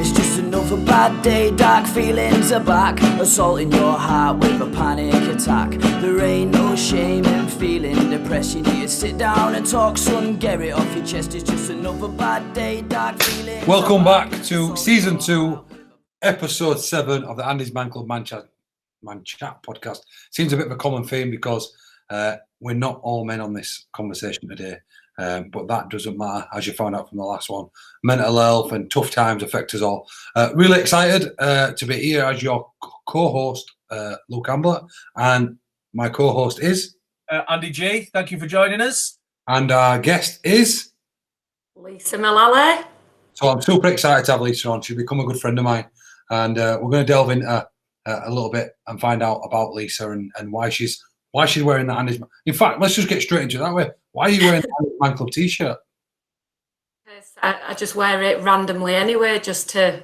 it's just another bad day. Dark feelings are back, assaulting your heart with a panic attack. There ain't no shame in feeling depressed. You need to sit down and talk, son, get it off your chest. It's just another bad day. Dark feelings. Welcome back to Season 2, Episode 7 of the ANDYSMANCLUB Man Chat podcast. Seems a bit of a common theme because we're not all men on this conversation today. But that doesn't matter, as you found out from the last one. Mental health and tough times affect us all. Really excited to be here as your co-host, Luke Ambler, and my co-host is Andy G. Thank you for joining us. And our guest is Lisa Mullally. So I'm super excited to have Lisa on. She's become a good friend of mine, and we're going to delve into a little bit and find out about Lisa and why she's wearing that ANDYSMAN. In fact, let's just get straight into it that way. Why are you wearing the ANDYSMANCLUB t-shirt? I just wear it randomly anyway, just to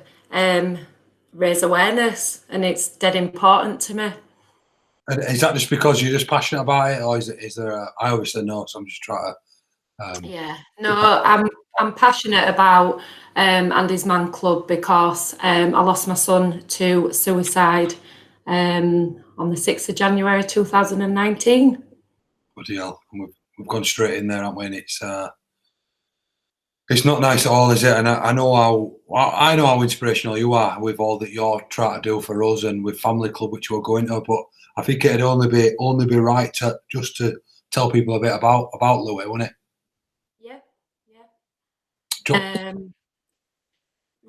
raise awareness, and it's dead important to me. And is that just because you're just passionate about it, or is there I obviously know, so I'm just trying to... Yeah, no, I'm passionate about ANDYSMANCLUB because I lost my son to suicide on the 6th of January 2019. Bloody hell. We've gone straight in there, haven't we? And it's not nice at all, is it? And I know how inspirational you are with all that you're trying to do for us and with Family Club, which we're going to. But I think it'd only be right to tell people a bit about Louie, wouldn't it? Yeah. You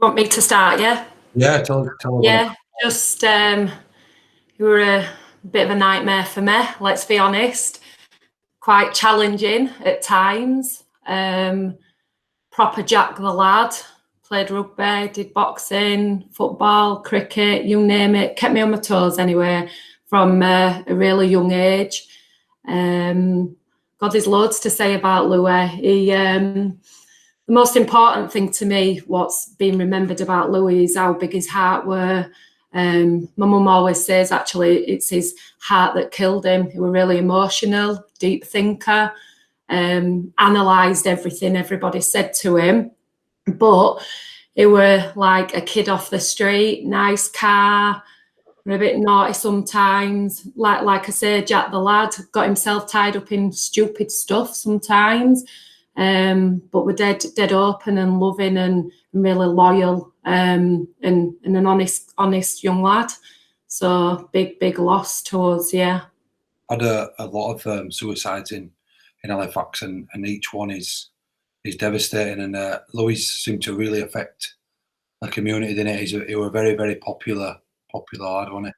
Want me to start? Yeah. Yeah, tell Yeah, just you were a bit of a nightmare for me. Let's be honest. Quite challenging at times. Proper Jack the lad. Played rugby, did boxing, football, cricket, you name it. Kept me on my toes anyway from a really young age. God, there's loads to say about Louie. The most important thing to me, what's been remembered about Louie, is how big his heart were. My mum always says, actually, it's his heart that killed him. He was really emotional, deep thinker, analysed everything everybody said to him. But he were like a kid off the street, nice car, a bit naughty sometimes. Like I say, Jack the lad got himself tied up in stupid stuff sometimes. But we're dead open and loving and really loyal, and an honest young lad. So big loss to us, yeah. Had a lot of suicides in Halifax, and each one is devastating. And Louie seemed to really affect the community, didn't it? He was a very, very popular lad, wasn't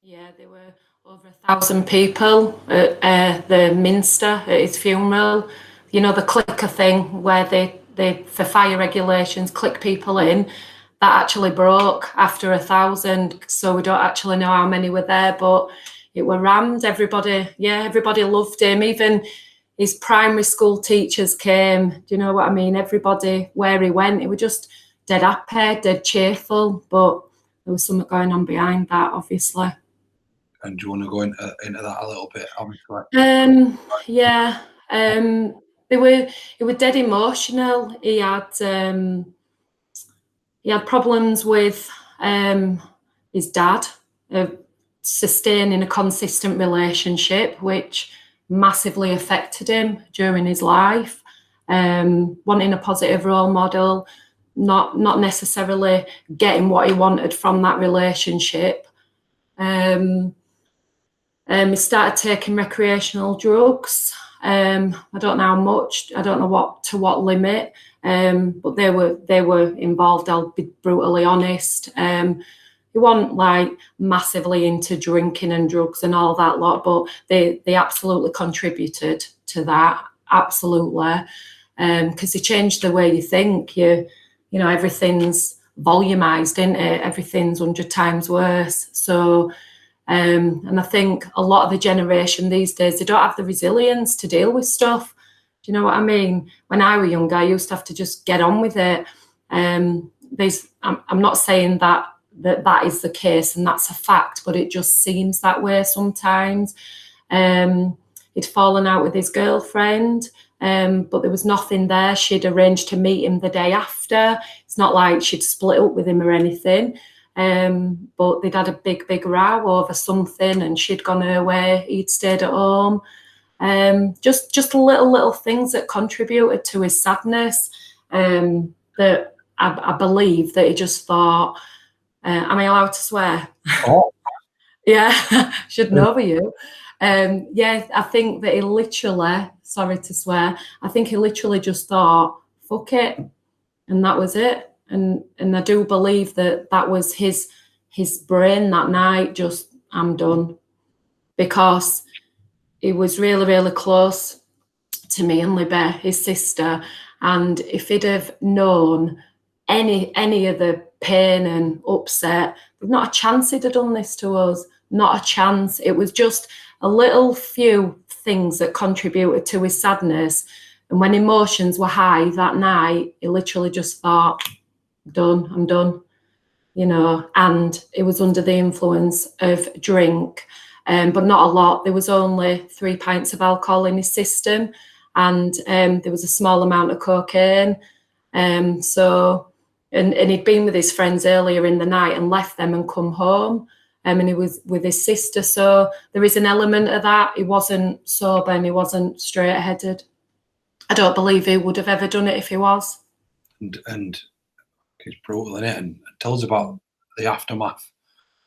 he? Yeah, there were over 1,000 people at the Minster at his funeral. You know, the clicker thing where they for fire regulations click people in, that actually broke after 1,000. So we don't actually know how many were there, but it were rammed. Everybody loved him. Even his primary school teachers came. Do you know what I mean? Everybody, where he went, he was just dead happy, dead cheerful. But there was something going on behind that, obviously. And do you want to go into that a little bit, obviously? Yeah. He were dead emotional. He had problems with his dad, sustaining a consistent relationship, which massively affected him during his life. Wanting a positive role model, not necessarily getting what he wanted from that relationship. He started taking recreational drugs. I don't know how much, I don't know to what limit, but they were involved, I'll be brutally honest. He wasn't like massively into drinking and drugs and all that lot, but they absolutely contributed to that, absolutely. Because they changed the way you think. You know, everything's volumized, isn't it? Everything's 100 times worse. So and I think a lot of the generation these days, they don't have the resilience to deal with stuff. Do you know what I mean? When I was younger, I used to have to just get on with it. I'm not saying that is the case and that's a fact, but it just seems that way sometimes. He'd fallen out with his girlfriend, but there was nothing there. She'd arranged to meet him the day after. It's not like she'd split up with him or anything. But they'd had a big row over something, and she'd gone her way, he'd stayed at home. Just little things that contributed to his sadness. That I believe that he just thought, am I allowed to swear? Oh. Yeah, should know you. Yeah, I think that he literally, sorry to swear, I think he literally just thought, fuck it, and that was it. And I do believe that was his brain that night, just, I'm done. Because he was really close to me and Libby, his sister, and if he'd have known any of the pain and upset, there's not a chance he'd have done this to us. Not a chance. It was just a little few things that contributed to his sadness. And when emotions were high that night, he literally just thought, done, I'm done, you know. And it was under the influence of drink, but not a lot. There was only 3 pints of alcohol in his system, and there was a small amount of cocaine. So he'd been with his friends earlier in the night and left them and come home. And he was with his sister. So there is an element of that. He wasn't sober and he wasn't straight-headed. I don't believe he would have ever done it if he was. And it's brutal, isn't it? And tell us about the aftermath.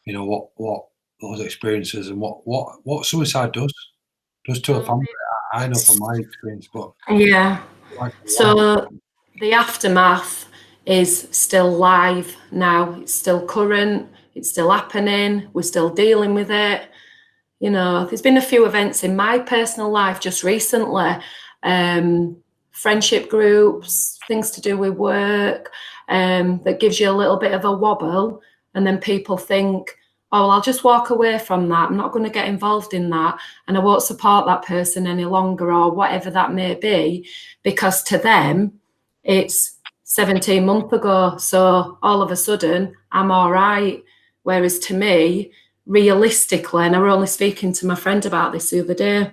You know, what those experiences and what suicide does to a family. I know from my experience, but yeah. So the aftermath is still live now. It's still current. It's still happening. We're still dealing with it. You know, there's been a few events in my personal life just recently. Friendship groups, things to do with work, that gives you a little bit of a wobble, and then people think, oh, well, I'll just walk away from that. I'm not going to get involved in that, and I won't support that person any longer, or whatever that may be, because to them, it's 17 months ago. So all of a sudden, I'm all right. Whereas to me, realistically, and I was only speaking to my friend about this the other day,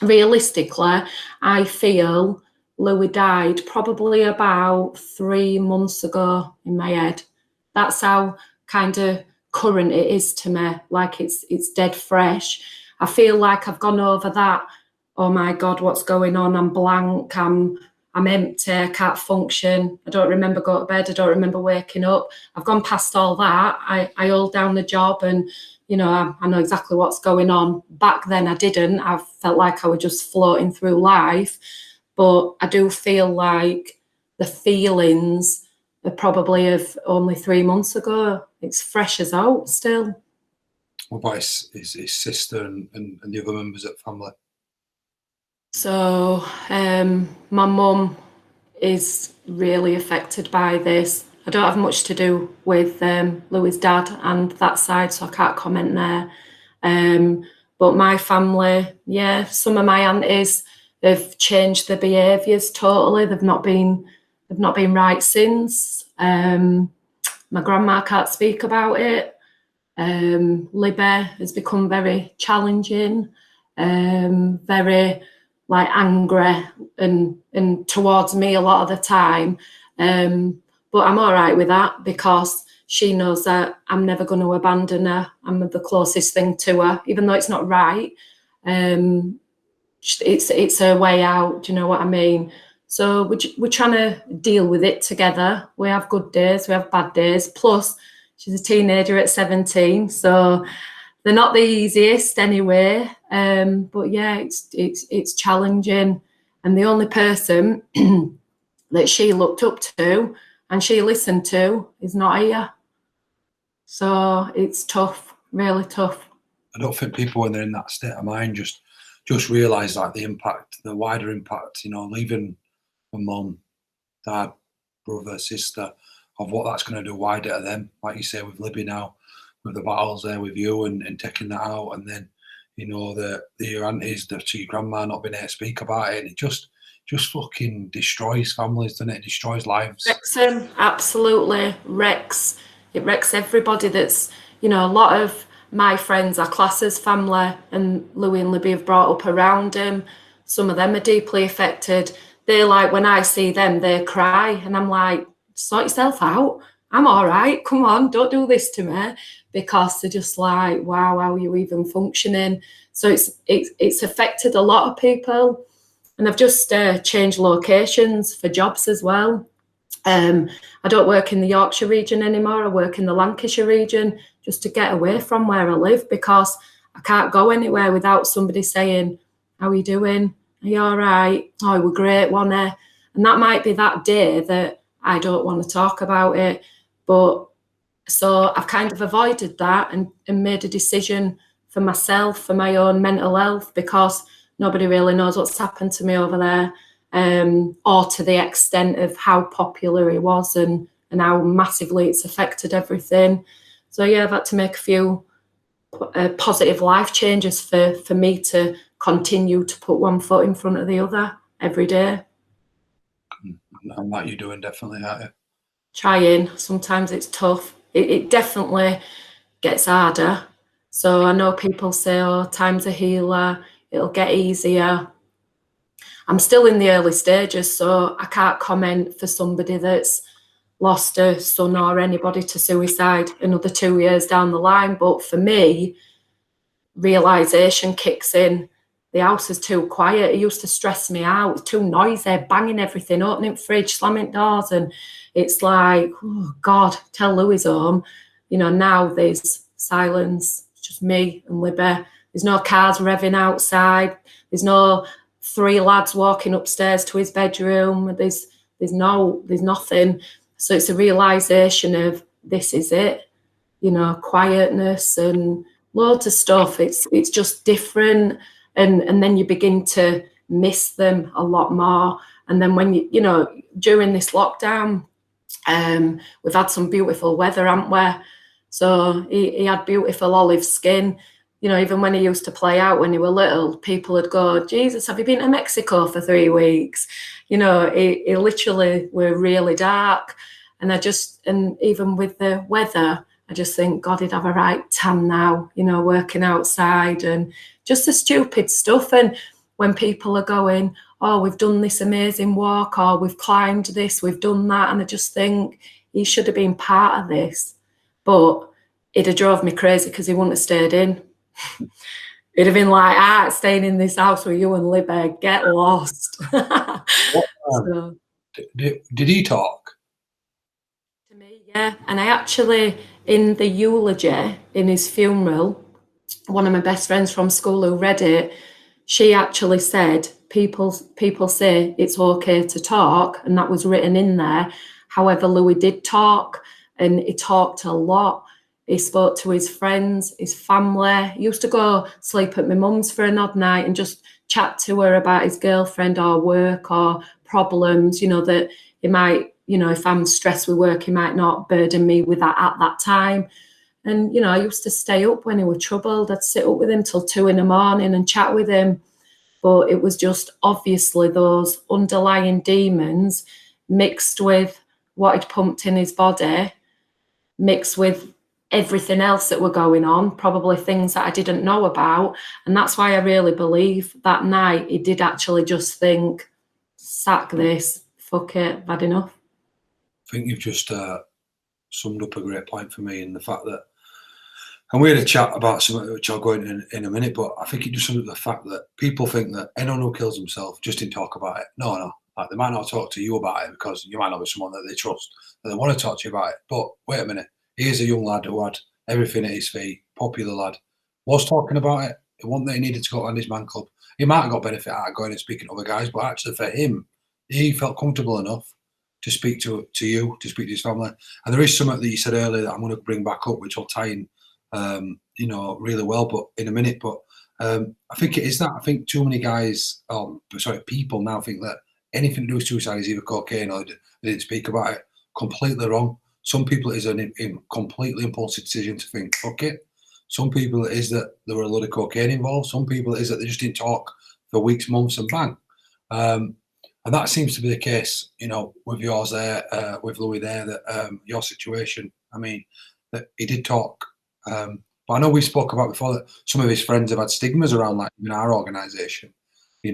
realistically, I feel Louie died probably about 3 months ago in my head. That's how kind of current it is to me, like it's dead fresh. I feel like I've gone over that, oh my God, what's going on? I'm blank, I'm empty, I can't function, I don't remember going to bed, I don't remember waking up. I've gone past all that. I hold down the job and, you know, I know exactly what's going on. Back then I didn't. I felt like I was just floating through life. But I do feel like the feelings are probably of only 3 months ago. It's fresh as out still. What about his sister and the other members of the family? So my mum is really affected by this. I don't have much to do with Louie's dad and that side, so I can't comment there. But my family, yeah, some of my aunties have changed their behaviours totally. They've not been right since. My grandma can't speak about it. Libby has become very challenging, very like angry and towards me a lot of the time. But I'm all right with that because she knows that I'm never going to abandon her. I'm the closest thing to her, even though it's not right. It's her way out. Do you know what I mean? So we're trying to deal with it together. We have good days, we have bad days. Plus, she's a teenager at 17, so they're not the easiest anyway. But yeah, it's challenging. And the only person that she looked up to and she listened to is not here. So it's tough, really tough. I don't think people, when they're in that state of mind, just realise like the impact, the wider impact, you know, leaving a mum, dad, brother, sister, of what that's going to do wider to them. Like you say with Libby now, with the battles there with you and taking that out, and then, you know, your aunties, your grandma not being able to speak about it, and it just fucking destroys families, doesn't it? It destroys lives. Wrecks them, absolutely wrecks. It wrecks everybody that's, you know, a lot of my friends are classed as family, and Louie and Libby have brought up around him. Some of them are deeply affected. They're like, when I see them, they cry, and I'm like, sort yourself out. I'm all right. Come on, don't do this to me. Because they're just like, wow, how are you even functioning? So it's affected a lot of people. And I've just changed locations for jobs as well. I don't work in the Yorkshire region anymore. I work in the Lancashire region just to get away from where I live, because I can't go anywhere without somebody saying, how are you doing? Are you all right? Oh, we're great, wasn't it? And that might be that day that I don't want to talk about it. But so I've kind of avoided that and made a decision for myself, for my own mental health, because nobody really knows what's happened to me over there, or to the extent of how popular it was and how massively it's affected everything. So yeah, I've had to make a few positive life changes for me to continue to put one foot in front of the other every day. And that you're doing, definitely, aren't you? Trying. Sometimes it's tough. It definitely gets harder. So I know people say, oh, time's a healer, it'll get easier. I'm still in the early stages, so I can't comment for somebody that's lost a son or anybody to suicide another 2 years down the line. But for me, realisation kicks in. The house is too quiet. It used to stress me out. It's too noisy, banging everything, opening fridge, slamming doors. And it's like, oh God, tell Louie's home. You know, now there's silence. It's just me and Libby. There's no cars revving outside. There's no 3 lads walking upstairs to his bedroom. There's nothing. So it's a realisation of this is it. You know, quietness and loads of stuff. It's just different. And then you begin to miss them a lot more. And then when you know, during this lockdown, we've had some beautiful weather, haven't we? So he had beautiful olive skin. You know, even when he used to play out when he were little, people would go, Jesus, have you been to Mexico for 3 weeks? You know, he literally were really dark. And even with the weather, I just think, God, he'd have a right tan now, you know, working outside and just the stupid stuff. And when people are going, oh, we've done this amazing walk, or we've climbed this, we've done that. And I just think he should have been part of this. But it'd have drove me crazy because he wouldn't have stayed in. It'd have been like, staying in this house with you and Libby, get lost. So, did he talk? to me, yeah. And I actually, in the eulogy, in his funeral, one of my best friends from school who read it, she actually said, people say it's okay to talk, and that was written in there. However, Louie did talk, and he talked a lot. He spoke to his friends, his family. He used to go sleep at my mum's for an odd night and just chat to her about his girlfriend or work or problems, you know, that he might, you know, if I'm stressed with work, he might not burden me with that at that time. And, you know, I used to stay up when he was troubled. I'd sit up with him till 2 a.m. and chat with him. But it was just obviously those underlying demons mixed with what he'd pumped in his body, mixed with everything else that were going on, probably things that I didn't know about. And that's why I really believe that night he did actually just think, sack this, fuck it, I've had enough. I think you've just summed up a great point for me, in the fact that, and we had a chat about something which I'll go into in a minute, but I think it just sums up the fact that people think that anyone who kills himself just didn't talk about it. No. Like, they might not talk to you about it because you might not be someone that they trust, that they want to talk to you about it. But wait a minute, here's a young lad who had everything at his feet, popular lad, was talking about it. It wasn't that he needed to go to Andy's Man Club. He might have got benefit out of going and speaking to other guys, but actually for him, he felt comfortable enough to speak to you, to speak to his family. And there is something that you said earlier that I'm going to bring back up, which will tie in, you know, really well, but in a minute. But I think it is that. I think too many guys, people now think that anything to do with suicide is either cocaine or they didn't speak about it. Completely wrong. Some people it is a completely impulsive decision to think, fuck it. Some people it is that there were a lot of cocaine involved. Some people it is that they just didn't talk for weeks, months, and bang. And that seems to be the case, you know, with yours there, with Louie there, that your situation, I mean, that he did talk. But I know we spoke about before that some of his friends have had stigmas around, like, in our organisation.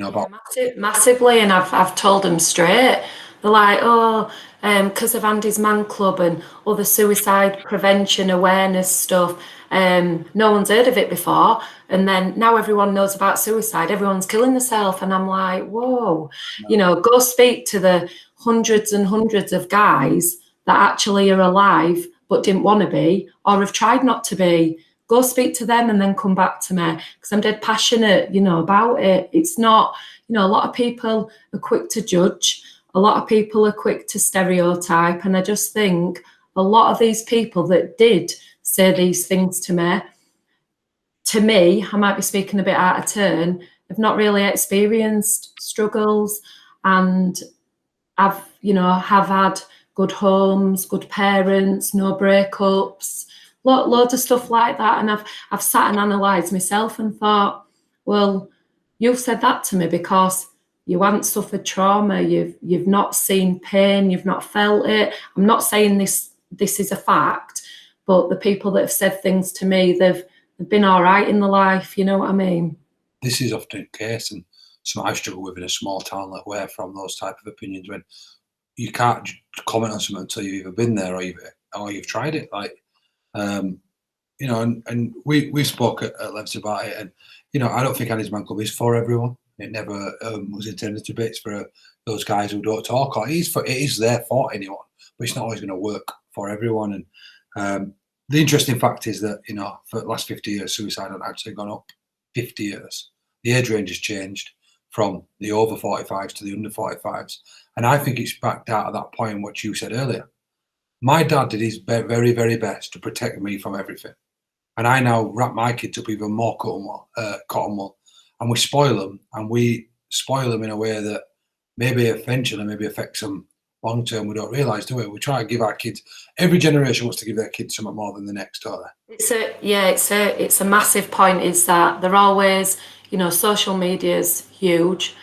about massively, and I've told them straight. They're like, oh, because of Andy's Man Club and other suicide prevention awareness stuff, no one's heard of it before, and then now everyone knows about suicide. Everyone's killing themselves, and I'm like, whoa, go speak to the hundreds and hundreds of guys that actually are alive but didn't want to be or have tried not to be. Go speak to them and then come back to me, because I'm dead passionate, about it. It's not, a lot of people are quick to judge. A lot of people are quick to stereotype. And I just think a lot of these people that did say these things to me, I might be speaking a bit out of turn, have not really experienced struggles, and have had good homes, good parents, no breakups, loads of stuff like that. And I've sat and analysed myself and thought, well, you've said that to me because you haven't suffered trauma, you've not seen pain, you've not felt it. I'm not saying this is a fact, but the people that have said things to me, they've been all right in the life, you know what I mean? This is often the case, and something I struggle with in a small town like we're from, those type of opinions, when you can't comment on something until you've either been there or you've tried it. Like, and we spoke at length about it, and I don't think Andy's Man Club is for everyone. It never was intended to be. It's for those guys who don't talk, or it is there for anyone, but it's not always going to work for everyone. And the interesting fact is that for the last 50 years, suicide has actually gone up. 50 years, the age range has changed from the over 45s to the under 45s, and I think it's backed out of that point what you said earlier. My dad did his very, very best to protect me from everything, and I now wrap my kids up even more cotton wool, and we spoil them in a way that maybe eventually affects them long term. We don't realise, do we? We try to give our kids. Every generation wants to give their kids something more than the next, don't they? It's a massive point. Is that they're always, social media is huge.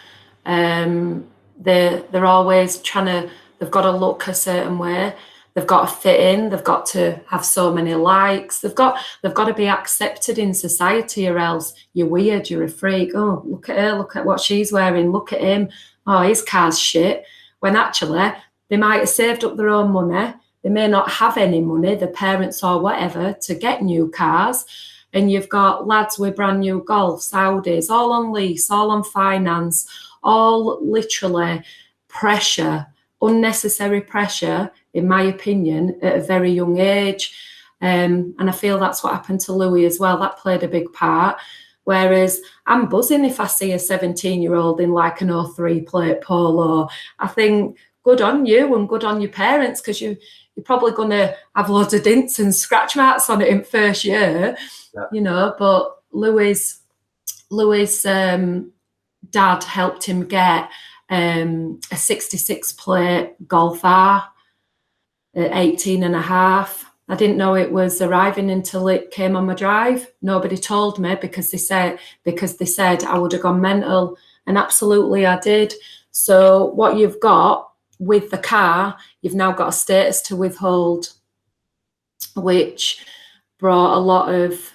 They're always they've got to look a certain way. They've got to fit in. They've got to have so many likes. They've got to be accepted in society, or else you're weird. You're a freak. Oh, look at her. Look at what she's wearing. Look at him. Oh, his car's shit. When actually they might have saved up their own money. They may not have any money, the parents or whatever, to get new cars. And you've got lads with brand new Golfs, Audis, all on lease, all on finance, all literally pressure, unnecessary pressure, in my opinion, at a very young age. And I feel that's what happened to Louie as well. That played a big part. Whereas I'm buzzing if I see a 17-year-old in like an 03 plate Polo. I think good on you and good on your parents, because you're probably going to have loads of dents and scratch marks on it in first year, But Louie's dad helped him get a 66 plate Golf R at 18 and a half. I didn't know it was arriving until it came on my drive. Nobody told me because they said I would have gone mental, and absolutely I did. So what you've got with the car, you've now got a status to withhold, which brought a lot of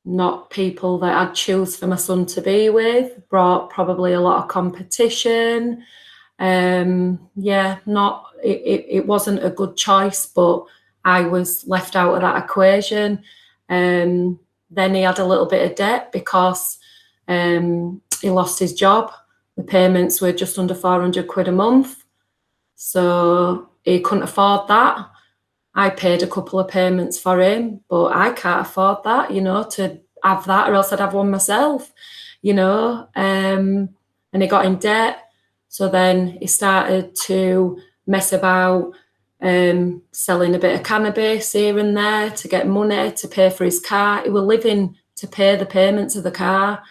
not people that I'd choose for my son to be with, brought probably a lot of competition. It wasn't a good choice, but I was left out of that equation. Then he had a little bit of debt because he lost his job. The payments were just under 400 quid a month. So he couldn't afford that. I paid a couple of payments for him, but I can't afford that, to have that, or else I'd have one myself, and he got in debt. So then he started to mess about, selling a bit of cannabis here and there to get money to pay for his car. He was living to pay the payments of the car.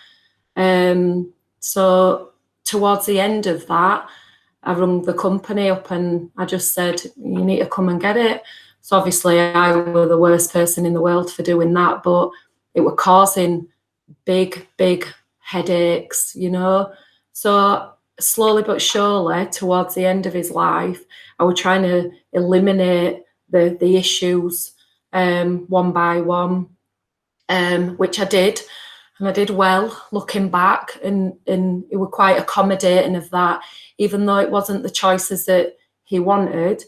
So towards the end of that, I rung the company up and I just said, you need to come and get it. So obviously I was the worst person in the world for doing that, but it was causing big, big headaches, So slowly but surely, towards the end of his life, I was trying to eliminate the issues one by one, which I did. And I did well looking back, and he was quite accommodating of that. Even though it wasn't the choices that he wanted,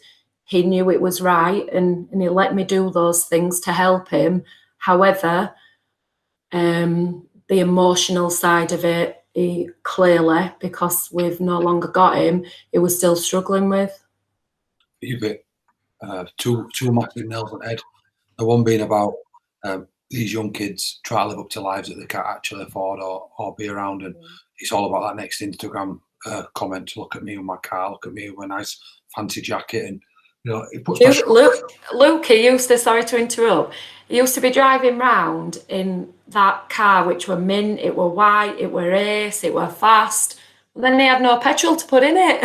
he knew it was right, and he let me do those things to help him. However, the emotional side of it, he clearly, because we've no longer got him, he was still struggling with. You've hit two massive nails on the head. The one being about these young kids try to live up to lives that they can't actually afford or be around, and it's all about that next Instagram comment. Look at me with my car. Look at me with a nice fancy jacket, and it puts Luke used to. Sorry to interrupt. He used to be driving round in that car, which were mint. It were white. It were ace. It were fast. But then he had no petrol to put in it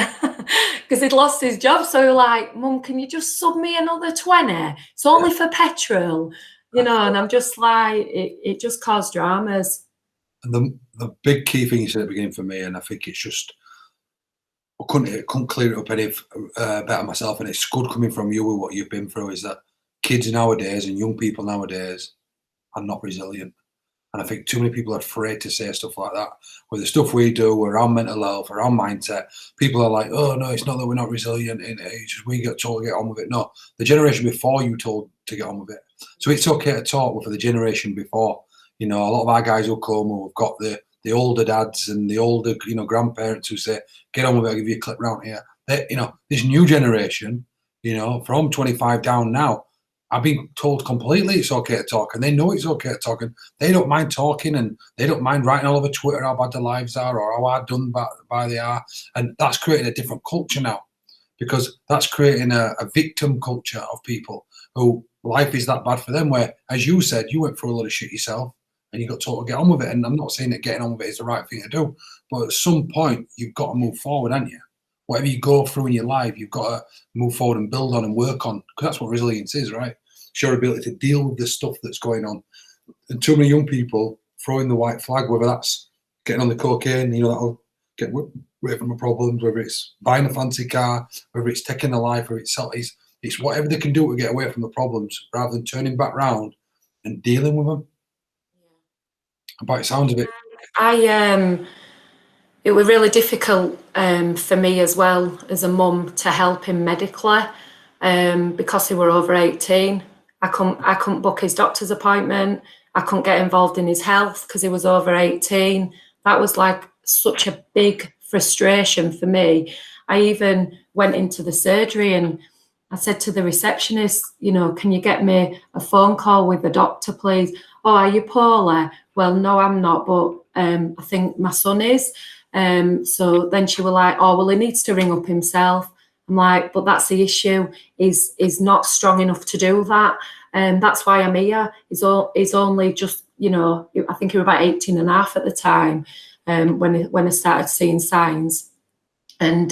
because he'd lost his job. So he was like, "Mum, can you just sub me another 20? It's only for petrol." And I'm just like, it just caused dramas. And the big key thing you said at the beginning for me, and I think it's just, I couldn't clear it up any better myself, and it's good coming from you with what you've been through, is that kids nowadays and young people nowadays are not resilient. And I think too many people are afraid to say stuff like that. With the stuff we do around mental health, around mindset, people are like, "Oh no, it's not that we're not resilient. It's just we get told to get on with it." No, the generation before you told to get on with it. So it's okay to talk with the generation before. A lot of our guys will come, who have got the older dads and the older grandparents who say, "Get on with it. I'll give you a clip round here." This new generation, from 25 down now, I've been told completely it's okay to talk, and they know it's okay to talk, and they don't mind talking, and they don't mind writing all over Twitter how bad their lives are or how hard done by they are. And that's creating a different culture now, because that's creating a victim culture of people who life is that bad for them, where, as you said, you went through a lot of shit yourself and you got told to get on with it. And I'm not saying that getting on with it is the right thing to do, but at some point you've got to move forward, haven't you? Whatever you go through in your life, you've got to move forward and build on and work on, because that's what resilience is, right? It's your ability to deal with the stuff that's going on. And too many young people throwing the white flag, whether that's getting on the cocaine, that'll get away from the problems, whether it's buying a fancy car, whether it's taking a life, or it's whatever they can do to get away from the problems, rather than turning back round and dealing with them. By the sounds of it. It was really difficult for me as well as a mum to help him medically because he were over 18. I couldn't book his doctor's appointment. I couldn't get involved in his health because he was over 18. That was like such a big frustration for me. I even went into the surgery and I said to the receptionist, "Can you get me a phone call with the doctor, please?" "Oh, are you poorly?" "Well, no, I'm not, but I think my son is." So then she was like, "Oh, well, he needs to ring up himself." I'm like, "But that's the issue. He's not strong enough to do that. And that's why I'm here. He's only just, I think he was about 18 and a half at the time when I started seeing signs." And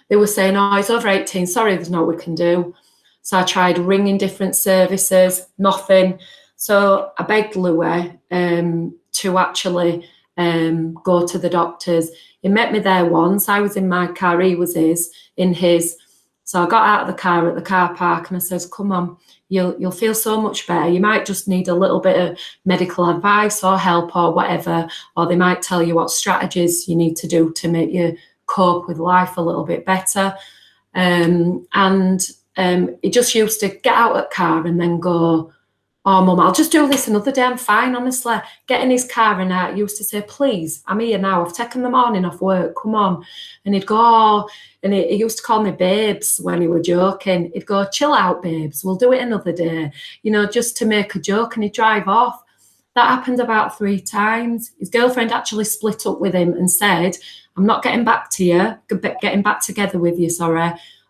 they were saying, "Oh, he's over 18. Sorry, there's no we can do." So I tried ringing different services, nothing. So I begged Louie to actually go to the doctors. He met me there once. I was in my car, he was in his. So I got out of the car at the car park and I said, "Come on, you'll feel so much better. You might just need a little bit of medical advice or help or whatever, or they might tell you what strategies you need to do to make you cope with life a little bit better." He just used to get out of the car and then go, "Oh, Mum, I'll just do this another day. I'm fine, honestly." Get in his car and I used to say, "Please, I'm here now. I've taken the morning off work. Come on." And he'd go, "Oh," and he used to call me babes when he were joking. He'd go, "Chill out, babes. We'll do it another day," just to make a joke, and he'd drive off. That happened about 3 times. His girlfriend actually split up with him and said, "I'm not getting back together with you,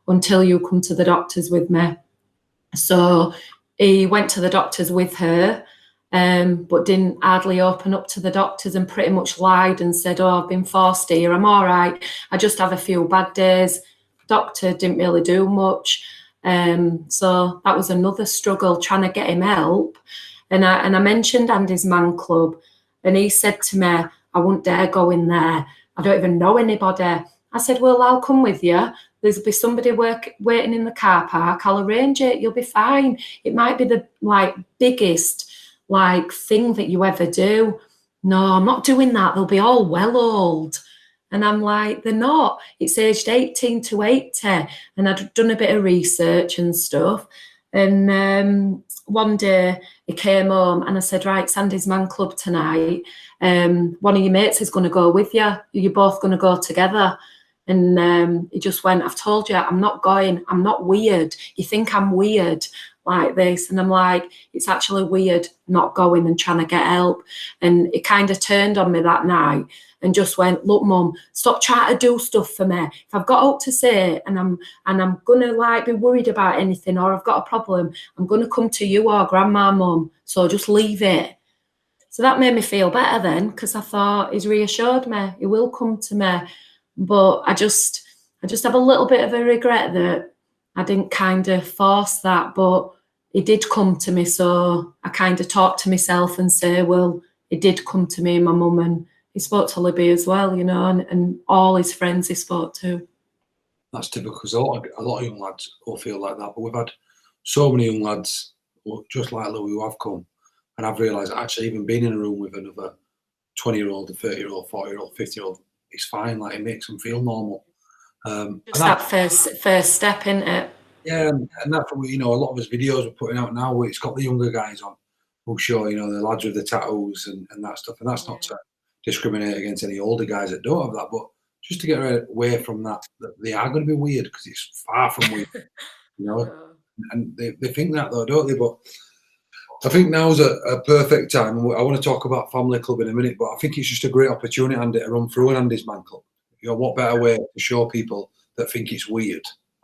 until you come to the doctors with me." So he went to the doctors with her, but didn't hardly open up to the doctors and pretty much lied and said, "Oh, I've been forced here. I'm all right. I just have a few bad days." Doctor didn't really do much. So that was another struggle, trying to get him help. And I mentioned Andy's Man Club, and he said to me, "I wouldn't dare go in there. I don't even know anybody." I said, "Well, I'll come with you. There'll be somebody waiting in the car park. I'll arrange it. You'll be fine. It might be the biggest thing that you ever do." no, I'm not doing that. They'll be all well old. And I'm like, they're not. It's aged 18 to 80. And I'd done a bit of research and stuff. And one day he came home and I said, right, it's Andy's Man Club tonight. One of your mates is going to go with you. You're both going to go together. And he just went, I've told you, I'm not going. I'm not weird. You think I'm weird like this? And I'm like, it's actually weird not going and trying to get help. And it kind of turned on me that night and just went, look, Mum, stop trying to do stuff for me. If I've got out to say and I'm gonna like be worried about anything or I've got a problem, I'm gonna come to you or Grandma, Mum. So just leave it. So that made me feel better then, because I thought he's reassured me. He will come to me. But I just have a little bit of a regret that I didn't kind of force that, but he did come to me. So I kind of talked to myself and say, well, he did come to me and my mum, and he spoke to Libby as well, you know, and all his friends he spoke to. That's typical, because a lot of young lads will feel like that. But we've had so many young lads, just like Louie, who have come, and I've realised actually even being in a room with another 20-year-old, a 30-year-old, 40-year-old, 50-year-old, it's fine. Like, it makes them feel normal. Just that first step, isn't it? Yeah, and that's what a lot of his videos we're putting out now, where it's got the younger guys on who show, the lads with the tattoos and that stuff. And that's not to discriminate against any older guys that don't have that, but just to get away from that they are going to be weird, because it's far from weird, And they think that though, don't they? But I think now's a perfect time. I want to talk about Family Club in a minute, but I think it's just a great opportunity, Andy, to run through an Andy's Man Club. What better way to show people that think it's weird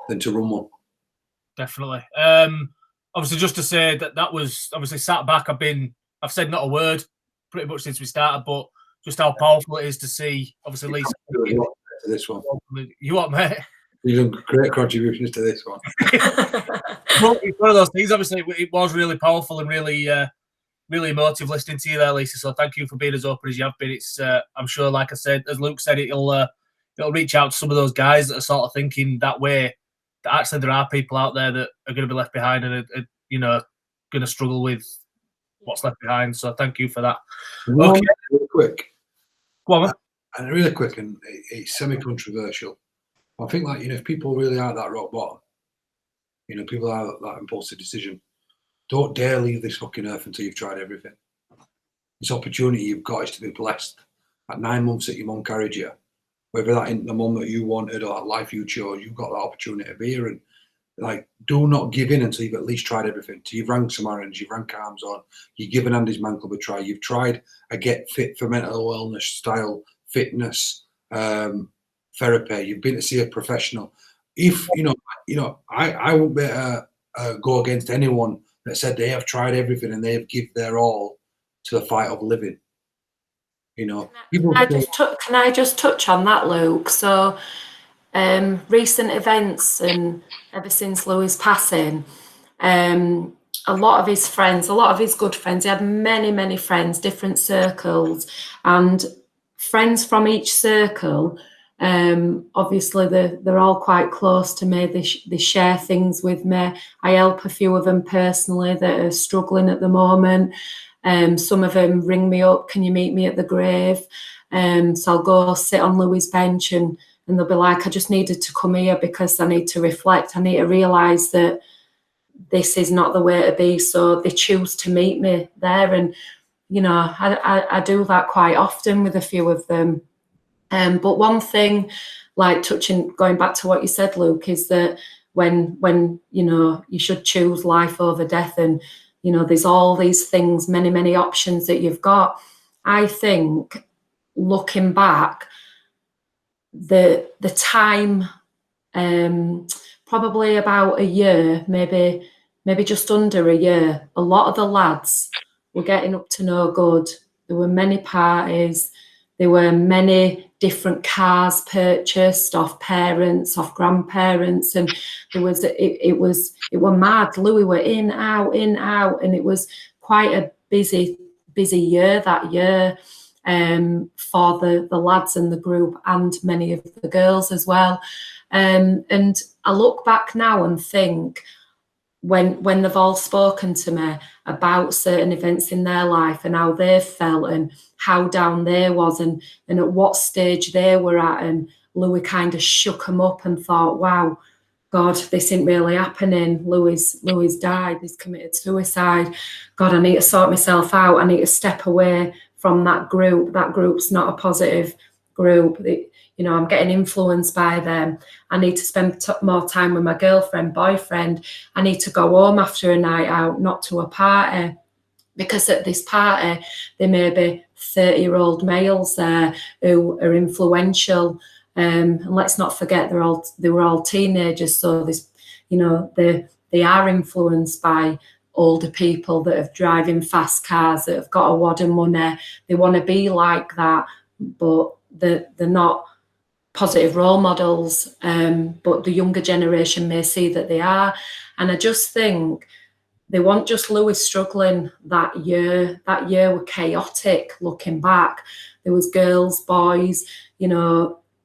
than to run one? Definitely. Obviously, just to say that was obviously sat back. I've said not a word pretty much since we started, but just how powerful it is to see. Obviously, Lisa. To this one, you what, mate? You've done great contributions to this one. Well, it's one of those things. Obviously, it was really powerful and really, really emotive listening to you there, Lisa. So thank you for being as open as you have been. It's, I'm sure, like I said, as Luke said, it'll reach out to some of those guys that are sort of thinking that way. That actually there are people out there that are going to be left behind and are going to struggle with what's left behind. So thank you for that. Okay, really quick. Go on, man. And really quick, and it's semi-controversial. I think, like, if people really are that rock bottom, people are that impulsive decision, don't dare leave this fucking earth until you've tried everything. This opportunity you've got is to be blessed. At 9 months that your mum carried you, whether that ain't the mum that you wanted or that life you chose, you've got that opportunity to be here. And, like, do not give in until you've at least tried everything. Till you've rang some errands, you've rang Calms on, you've given Andy's Man Club a try, you've tried a Get Fit for mental wellness style fitness therapy, you've been to see a professional. If I won't be go against anyone that said they have tried everything and they have given their all to the fight of living. People Can I just touch on that, Luke? So recent events, and ever since Louie's passing, a lot of his friends, a lot of his good friends, he had many friends, different circles, and friends from each circle, obviously they're all quite close to me. They share things with me. I help a few of them personally that are struggling at the moment. Some of them ring me up, can you meet me at the grave? So I'll go sit on Louie's bench and they'll be like, I just needed to come here because I need to reflect. I need to realise that this is not the way to be. So they choose to meet me there. And, I do that quite often with a few of them. But one thing, like going back to what you said, Luke, is that when you should choose life over death, and there's all these things, many options that you've got. I think looking back, the time, probably about a year, maybe just under a year, a lot of the lads were getting up to no good. There were many parties. There were many different cars purchased off parents, off grandparents, and it was mad. Louie were in, out, and it was quite a busy year that year for the lads in the group and many of the girls as well. And I look back now and think when they've all spoken to me about certain events in their life and how they felt and how down they was and at what stage they were at, and Louie kind of shook them up and thought, wow, God, this isn't really happening. Louie's died. He's committed suicide. God, I need to sort myself out. I need to step away from that group. That group's not a positive group. I'm getting influenced by them. I need to spend more time with my girlfriend, boyfriend. I need to go home after a night out, not to a party. Because at this party, there may be 30-year-old males there who are influential. And let's not forget they were all teenagers, so they are influenced by older people that are driving fast cars, that have got a wad of money. They want to be like that, but they're not positive role models. But the younger generation may see that they are, and I just think they weren't just Louie struggling that year. That year was chaotic. Looking back, there was girls, boys,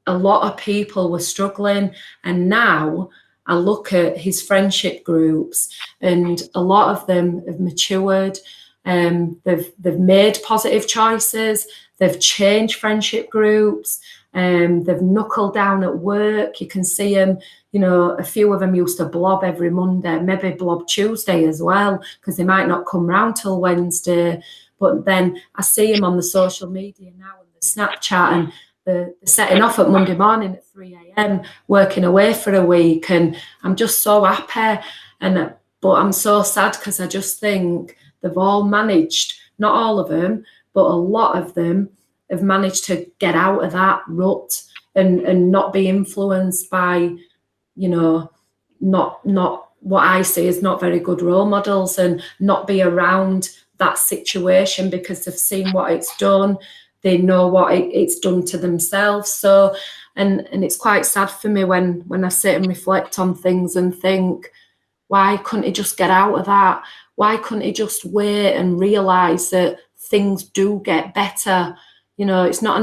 a lot of people were struggling. And now I look at his friendship groups and a lot of them have matured. They've made positive choices. They've changed friendship groups. They've knuckled down at work. You can see them, a few of them used to blob every Monday, maybe blob Tuesday as well, because they might not come round till Wednesday. But then I see them on the social media now and the Snapchat, and they're setting off at Monday morning at 3 a.m, working away for a week, and I'm just so happy. But I'm so sad because I just think they've all managed, not all of them, but a lot of them have managed to get out of that rut and not be influenced by, not what I see as not very good role models, and not be around that situation because they've seen what it's done. They know what it's done to themselves. So, and it's quite sad for me when I sit and reflect on things and think, why couldn't he just get out of that? Why couldn't he just wait and realise that things do get better? It's not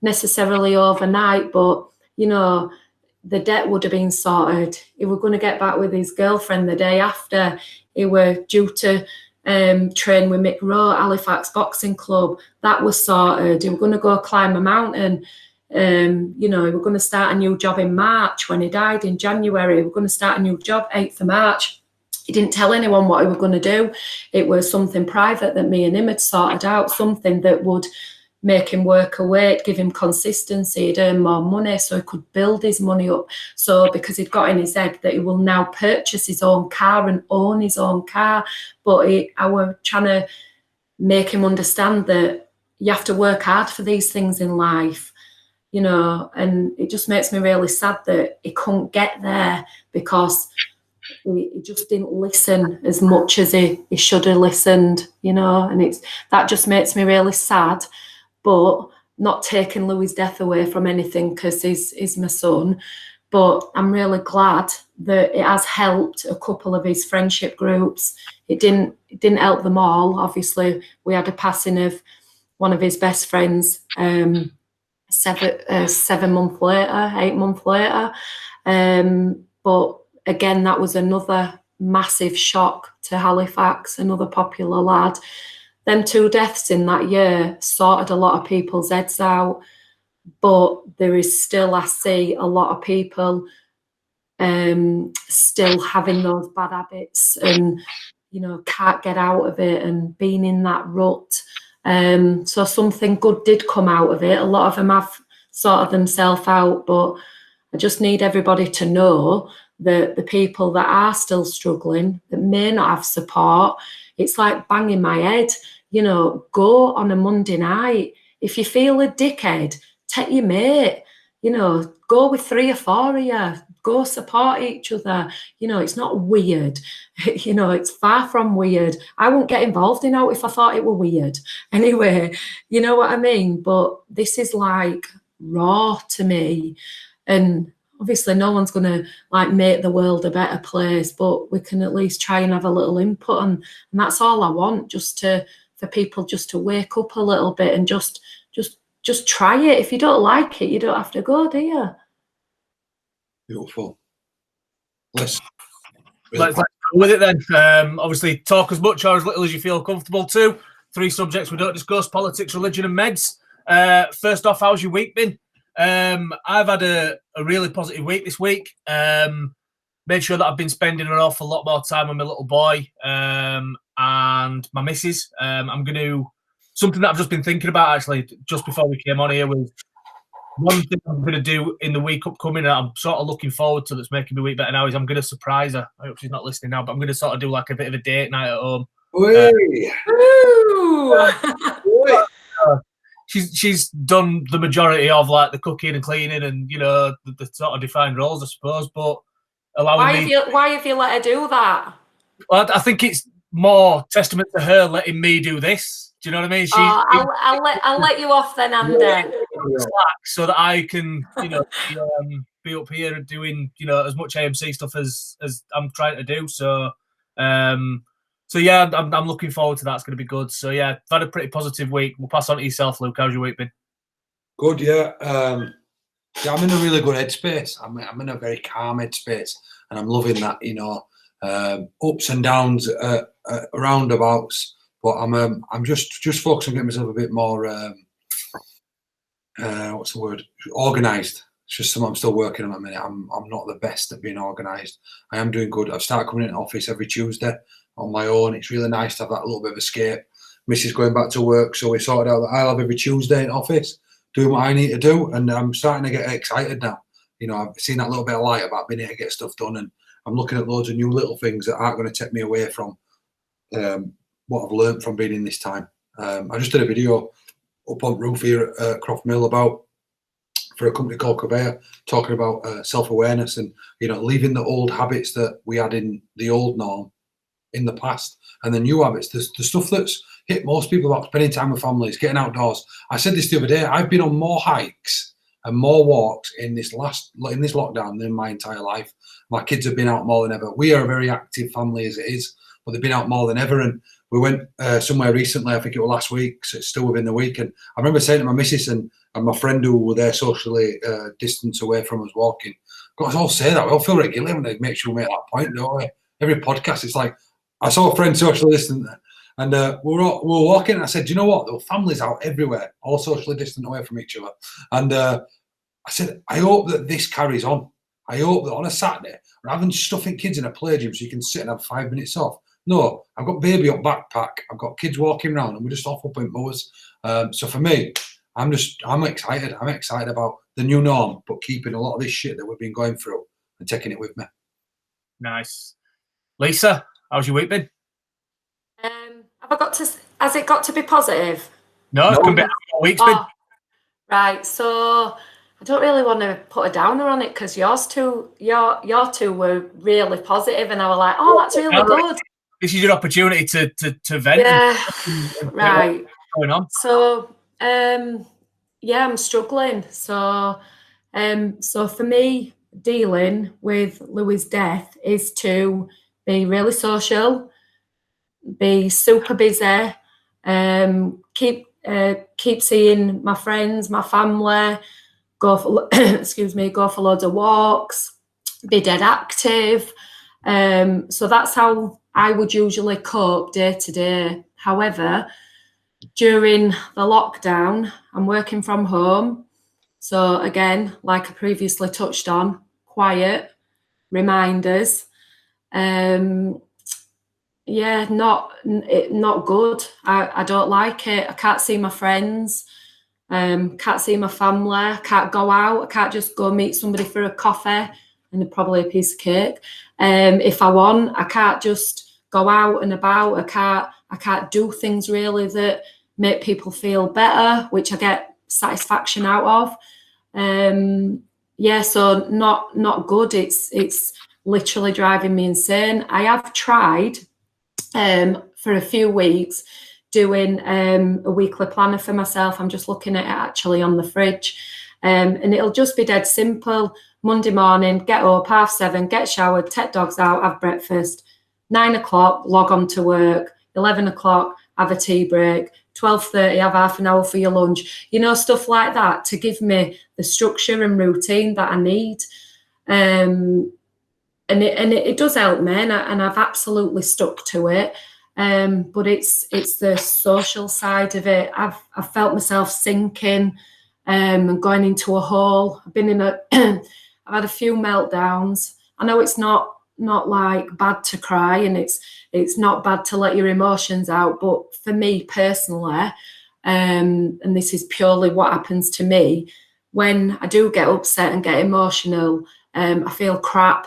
necessarily overnight, but, the debt would have been sorted. He was going to get back with his girlfriend the day after. He were due to train with Mick Rowe at Halifax Boxing Club. That was sorted. He were going to go climb a mountain. He were going to start a new job in March when he died in January. He were going to start a new job 8th of March. He didn't tell anyone what he was going to do. It was something private that me and him had sorted out, something that would make him work away, give him consistency, he'd earn more money so he could build his money up. So because he'd got in his head that he will now purchase his own car and own his own car, but I was trying to make him understand that you have to work hard for these things in life, and it just makes me really sad that he couldn't get there because he just didn't listen as much as he should have listened, and that just makes me really sad. But not taking Louie's death away from anything because he's my son. But I'm really glad that it has helped a couple of his friendship groups. It didn't help them all. Obviously, we had a passing of one of his best friends 7 months later, 8 months later. But again, that was another massive shock to Halifax, another popular lad. Them 2 deaths in that year sorted a lot of people's heads out, but there is still, I see, a lot of people still having those bad habits and, can't get out of it and being in that rut. So something good did come out of it. A lot of them have sorted themselves out, but I just need everybody to know that the people that are still struggling, that may not have support, it's like banging my head. Go on a Monday night. If you feel a dickhead, take your mate. Go with 3 or 4 of you. Go support each other. It's not weird. It's far from weird. I wouldn't get involved in it if I thought it were weird. Anyway, you know what I mean? But this is like raw to me. And obviously no one's going to make the world a better place, but we can at least try and have a little input. And that's all I want, for people just to wake up a little bit and just try it. If you don't like it, you don't have to go, do you? Beautiful. Let's with it then. Obviously, talk as much or as little as you feel comfortable to. 3 subjects we don't discuss: politics, religion, and meds. First off, how's your week been? I've had a really positive week this week. Made sure that I've been spending an awful lot more time with my little boy and my missus. I'm going to, something that I've just been thinking about actually just before we came on here was one thing I'm going to do in the week upcoming that I'm sort of looking forward to that's making my week better now is I'm going to surprise her. I hope she's not listening now, but I'm going to sort of do like a bit of a date night at home. She's done the majority of like the cooking and cleaning and, you know, the sort of defined roles, I suppose, but allowing why have you let her do that? Well, I think it's more testament to her letting me do this. Do you know what I mean? I'll let you off then, Andy. So that I can, you know, be up here doing, you know, as much AMC stuff as I'm trying to do. So yeah, I'm looking forward to that. It's going to be good. So yeah, I've had a pretty positive week. We'll pass on to yourself, Luke. How's your week been? Good, yeah. Yeah, I'm in a really good headspace. I'm in a very calm headspace, and I'm loving that. You know, ups and downs, roundabouts. But I'm just focused on getting myself a bit more. What's the word? Organised. It's just something I'm still working on at the minute. I'm not the best at being organised. I am doing good. I've started coming into office every Tuesday on my own. It's really nice to have that little bit of escape. Mrs. going back to work, so we sorted out that I'll have every Tuesday in office, doing what I need to do, and I'm starting to get excited now. You know, I've seen that little bit of light about being able to get stuff done, and I'm looking at loads of new little things that aren't going to take me away from what I've learned from being in this time. I just did a video up on roof here at Croft Mill for a company called Conveyor, talking about self-awareness and, you know, leaving the old habits that we had in the old norm in the past, and the new habits, the stuff that's hit most people about spending time with families, getting outdoors. I said this the other day, I've been on more hikes and more walks in this lockdown than my entire life. My kids have been out more than ever. We are a very active family as it is, but they've been out more than ever. And we went somewhere recently, I think it was last week, so it's still within the week. And I remember saying to my missus and my friend who were there socially distanced away from us walking, God, I all say that. We all feel regular when they make sure we make that point, don't we? Every podcast, it's like, I saw a friend socially distant and we were walking, and I said, do you know what? There were families out everywhere, all socially distant away from each other. And I said, I hope that this carries on. I hope that on a Saturday, rather than stuffing kids in a playroom so you can sit and have 5 minutes off. No, I've got baby up backpack. I've got kids walking around, and we're just off up in mowers. So for me, I'm excited. I'm excited about the new norm, but keeping a lot of this shit that we've been going through and taking it with me. Nice. Lisa, how's your week been? Has it got to be positive? No, it can be how your week's been. Right, so I don't really want to put a downer on it because your two were really positive, and I was like, oh, that's really good. This is your opportunity to vent. Yeah, and right. what's going on? So, yeah, I'm struggling. So for me, dealing with Louie's death is to be really social, be super busy, keep seeing my friends, my family, go for loads of walks, be dead active. So that's how I would usually cope day to day. However, during the lockdown, I'm working from home. So again, like I previously touched on, quiet, reminders. Yeah, not good. I don't like it. I can't see my friends. Can't see my family. I can't go out. I can't just go meet somebody for a coffee and probably a piece of cake. If I want, I can't just go out and about. I can't do things really that make people feel better, which I get satisfaction out of. Yeah, so not good. It's literally driving me insane. I have tried for a few weeks doing a weekly planner for myself. I'm just looking at it actually on the fridge, and it'll just be dead simple. Monday morning, get up, 7:30, get showered, take dogs out, have breakfast. 9 o'clock, log on to work. 11 o'clock, have a tea break. 12:30, have half an hour for your lunch. You know, stuff like that to give me the structure and routine that I need. it does help me, and I've absolutely stuck to it. But it's the social side of it. I've felt myself sinking and going into a hole. I've been in a I've had a few meltdowns. I know it's not like bad to cry, and it's not bad to let your emotions out, but for me personally, and this is purely what happens to me, when I do get upset and get emotional, I feel crap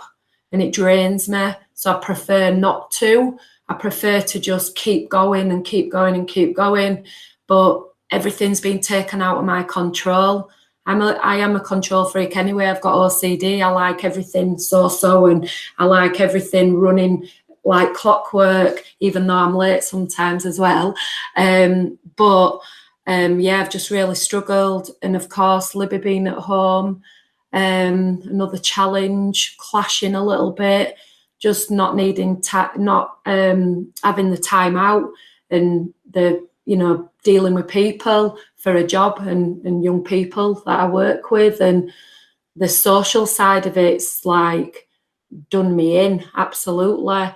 and it drains me. So I prefer not to. I prefer to just keep going and keep going and keep going. But everything's been taken out of my control. I am a control freak anyway. I've got OCD. I like everything so, and I like everything running like clockwork, even though I'm late sometimes as well. But I've just really struggled. And of course, Libby being at home, another challenge, clashing a little bit, just not needing not having the time out, and dealing with people for a job and young people that I work with, and the social side of it's like done me in, absolutely.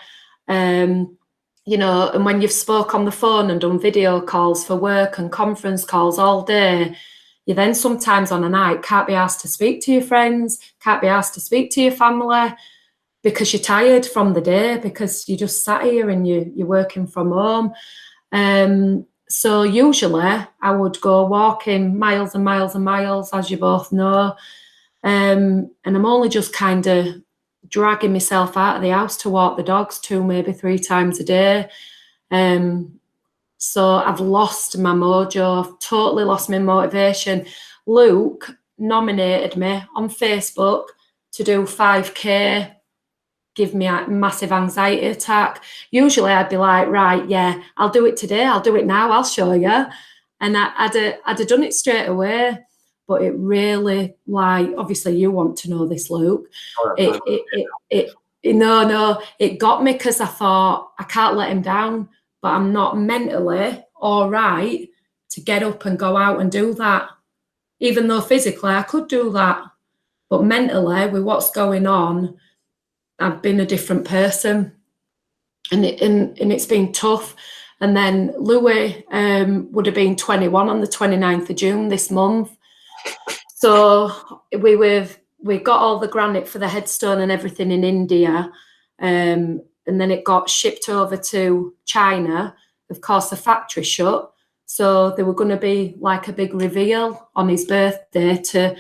And when you've spoke on the phone and done video calls for work and conference calls all day, you then sometimes on a night can't be asked to speak to your friends, can't be asked to speak to your family, because you're tired from the day, because you just sat here and you're working from home. So usually I would go walking miles and miles and miles, as you both know. And I'm only just kind of dragging myself out of the house to walk the dogs 2, maybe 3 times a day. So I've lost my mojo, I've totally lost my motivation. Luke nominated me on Facebook to do 5K, give me a massive anxiety attack. Usually I'd be like, right, yeah, I'll do it today, I'll do it now, I'll show you. And I'd have done it straight away. But it really, like, obviously you want to know this, Luke. It got me, because I thought, I can't let him down, but I'm not mentally all right to get up and go out and do that. Even though physically I could do that. But mentally, with what's going on, I've been a different person, and it's been tough. And then Louie would have been 21 on the 29th of June this month. So we got all the granite for the headstone and everything in India, and then it got shipped over to China. Of course, the factory shut, so there were going to be like a big reveal on his birthday to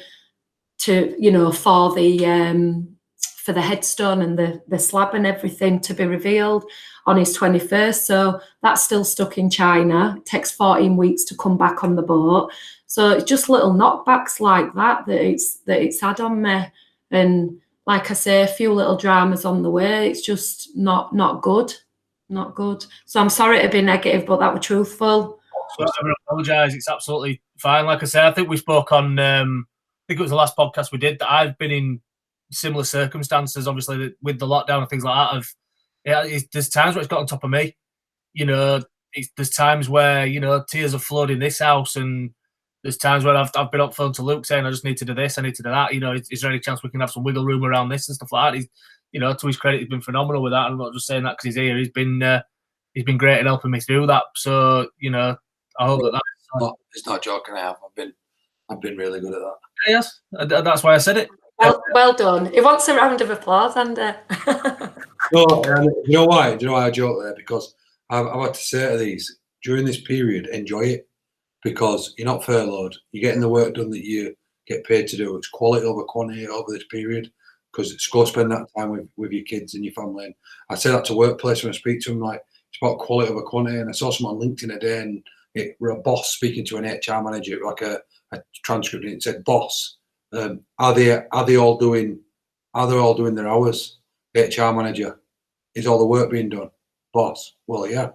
for the headstone and the slab and everything to be revealed on his 21st. So that's still stuck in China. It takes 14 weeks to come back on the boat. So it's just little knockbacks like that it's had on me. And like I say, a few little dramas on the way. It's just not good. Not good. So I'm sorry to be negative, but that was truthful. So I apologise. It's absolutely fine. Like I said, I think we spoke on, I think it was the last podcast we did, that I've been in similar circumstances, obviously, with the lockdown and things like that. There's times where it's got on top of me. There's times where, tears have flowed in this house, and there's times where I've been up phone to Luke saying, I just need to do this, I need to do that. Is there any chance we can have some wiggle room around this and stuff like that? To his credit, he's been phenomenal with that. I'm not just saying that because he's here. He's been great at helping me through that. So, I hope that it's not joking. I've been really good at that. Yes, that's why I said it. Well done. He wants a round of applause, Andy. No, you know why? Do you know why I joke there? Because I've had to say to these, during this period, enjoy it, because you're not furloughed. You're getting the work done that you get paid to do. It's quality over quantity over this period, because it's go spend that time with your kids and your family. And I say that to workplace when I speak to them, like, it's about quality over quantity. And I saw someone on LinkedIn today, and we're a boss speaking to an HR manager, like a transcript, and it said, "Boss, are they all doing their hours?" HR manager, is all the work being done? Boss, well, yeah.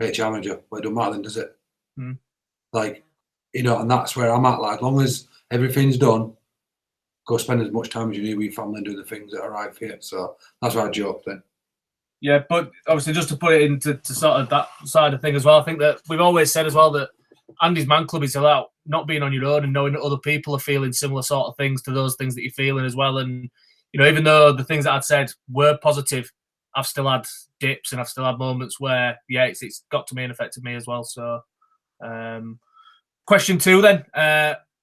HR manager, well, it don't matter then, does it? Like, and that's where I'm at. Like, as long as everything's done, go spend as much time as you need with your family and do the things that are right for you. So that's why I joke then. Yeah, but obviously, just to put it into sort of that side of thing as well, I think that we've always said as well that Andy's Man Club is about not being on your own and knowing that other people are feeling similar sort of things to those things that you're feeling as well. And, you know, even though the things that I'd said were positive, I've still had dips and I've still had moments where, yeah, it's got to me and affected me as well. So, question 2 then,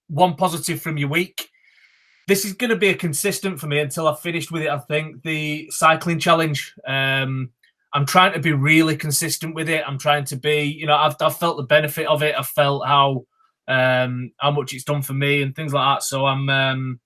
one positive from your week. This is going to be a consistent for me until I've finished with it, I think. The cycling challenge. I'm trying to be really consistent with it. I'm trying to be, you know, I've felt the benefit of it. I've felt how much it's done for me and things like that. So I'm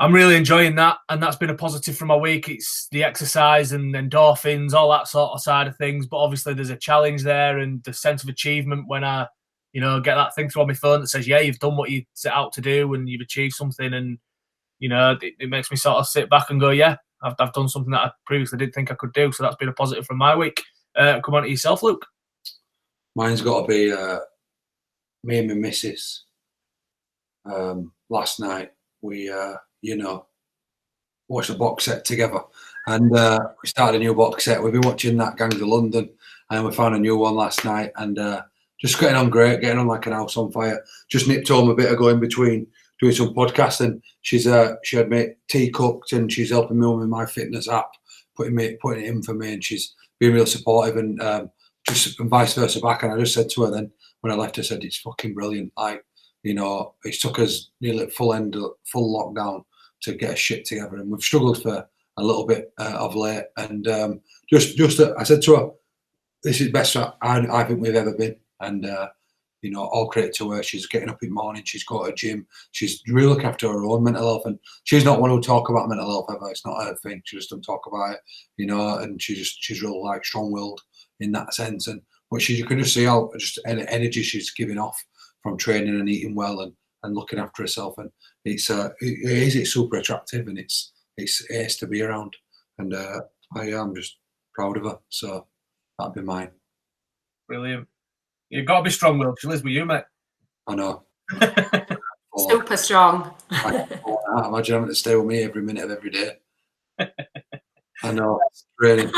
really enjoying that, and that's been a positive from my week. It's the exercise and endorphins, all that sort of side of things. But obviously, there's a challenge there, and the sense of achievement when I, you know, get that thing through on my phone that says, "Yeah, you've done what you set out to do, and you've achieved something." And you know, it makes me sort of sit back and go, "Yeah, I've done something that I previously didn't think I could do." So that's been a positive from my week. Come on to yourself, Luke. Mine's got to be me and my missus. Last night we, you know, watched a box set together, and we started a new box set. We've been watching that Gangs of London, and we found a new one last night, and just getting on great, getting on like an house on fire. Just nipped home a bit ago in between doing some podcasting. She had made tea cooked, and she's helping me with my fitness app, putting it in for me, and she's been real supportive, and just and vice versa back. And I just said to her then when I left, I said, it's fucking brilliant. Like, you know, it took us nearly full lockdown to get a shit together, and we've struggled for a little bit of late. And I said to her, this is the best I think we've ever been. And you know, all credit to her. She's getting up in the morning. She's got a gym. She's really looking after her own mental health. And she's not one who'll talk about mental health ever. It's not her thing. She just doesn't talk about it, you know. And she's real like strong-willed in that sense. And but you can just see how just energy she's giving off from training and eating well and looking after herself. And it's super attractive, and it's ace to be around. And I am just proud of her. So that'd be mine. Brilliant. You've got to be strong-willed. She lives with you, mate. I know. Super strong. I imagine having to stay with me every minute of every day. I know. It's really.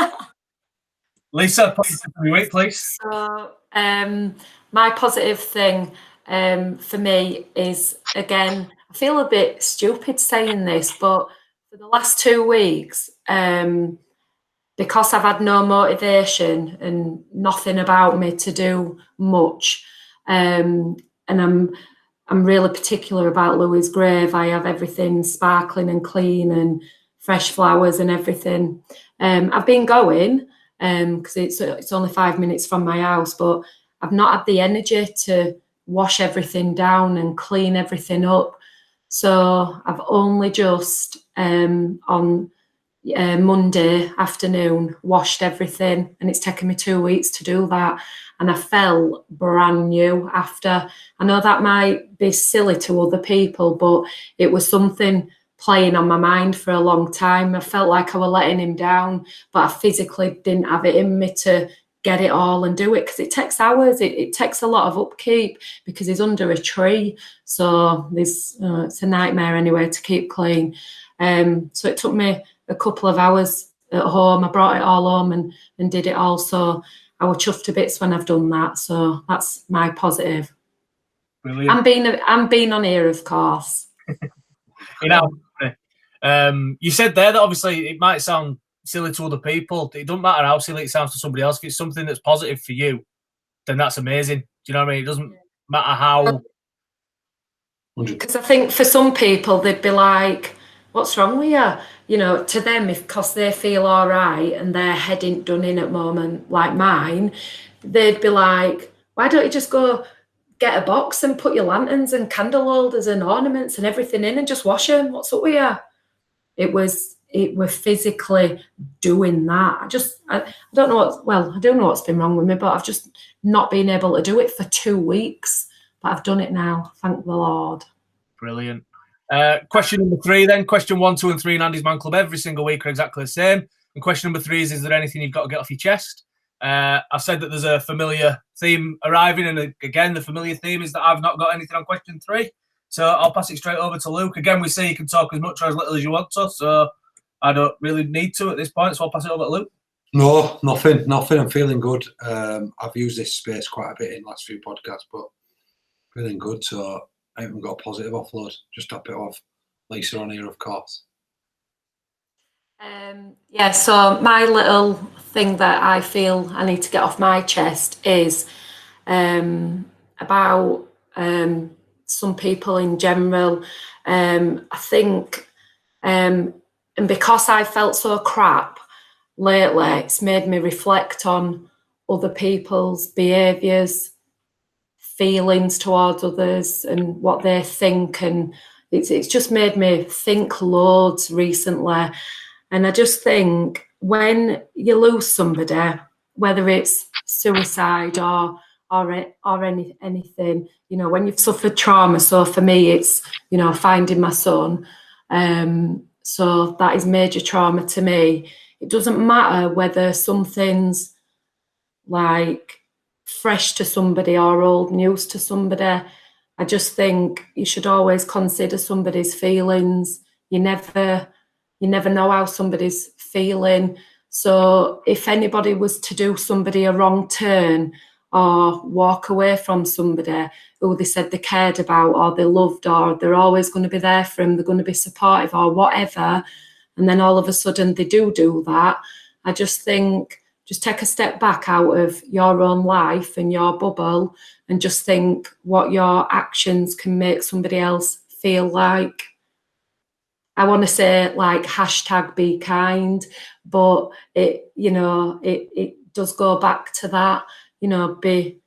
Lisa, positive for your week, please. So, my positive thing for me is, again, I feel a bit stupid saying this, but for the last 2 weeks, because I've had no motivation and nothing about me to do much, and I'm really particular about Louie's grave. I have everything sparkling and clean and fresh flowers and everything. I've been going because it's only 5 minutes from my house, but I've not had the energy to wash everything down and clean everything up. So I've only just on Monday afternoon washed everything, and it's taken me 2 weeks to do that, and I felt brand new after. I know that might be silly to other people, but it was something playing on my mind for a long time. I felt like I was letting him down, but I physically didn't have it in me to get it all and do it, because it takes hours. It takes a lot of upkeep because he's under a tree, so it's a nightmare anyway to keep clean. So it took me a couple of hours at home. I brought it all home and did it all. So I was chuffed to bits when I've done that. So that's my positive. Brilliant. I'm being on here, of course. You know, you said there that obviously it might sound silly to other people. It doesn't matter how silly it sounds to somebody else. If it's something that's positive for you, then that's amazing. Do you know what I mean? It doesn't matter how. Because I think for some people, they'd be like, what's wrong with you? You know, to them, because they feel all right and their head ain't done in at the moment, like mine, they'd be like, why don't you just go get a box and put your lanterns and candle holders and ornaments and everything in and just wash them? What's up with you? It was physically doing that. I don't know I don't know what's been wrong with me, but I've just not been able to do it for 2 weeks. But I've done it now, thank the Lord. Brilliant. Question number 3 then. Question 1, 2 and 3 in Andy's Man Club every single week are exactly the same. And question number 3 is there anything you've got to get off your chest? I said that there's a familiar theme arriving, and again, the familiar theme is that I've not got anything on question 3. So I'll pass it straight over to Luke. Again, we say you can talk as much or as little as you want to, so I don't really need to at this point, so I'll pass it over to Luke. No, nothing. I'm feeling good. I've used this space quite a bit in the last few podcasts, but feeling good, so I haven't got a positive offload. Just top it off. Lisa on here, of course. Yeah, so my little thing that I feel I need to get off my chest is about some people in general. I think, and because I felt so crap lately, it's made me reflect on other people's behaviours, feelings towards others, and what they think, and it's just made me think loads recently. And I just think when you lose somebody, whether it's suicide or anything, you know, when you've suffered trauma. So for me, it's, you know, finding my son. So that is major trauma to me. It doesn't matter whether something's like fresh to somebody or old news to somebody. I just think you should always consider somebody's feelings. You never know how somebody's feeling. So if anybody was to do somebody a wrong turn or walk away from somebody who they said they cared about or they loved, or they're always going to be there for them, they're going to be supportive or whatever, and then all of a sudden they do that, I just think, just take a step back out of your own life and your bubble and just think what your actions can make somebody else feel like. I want to say like hashtag be kind, but it, you know, it does go back to that, you know, be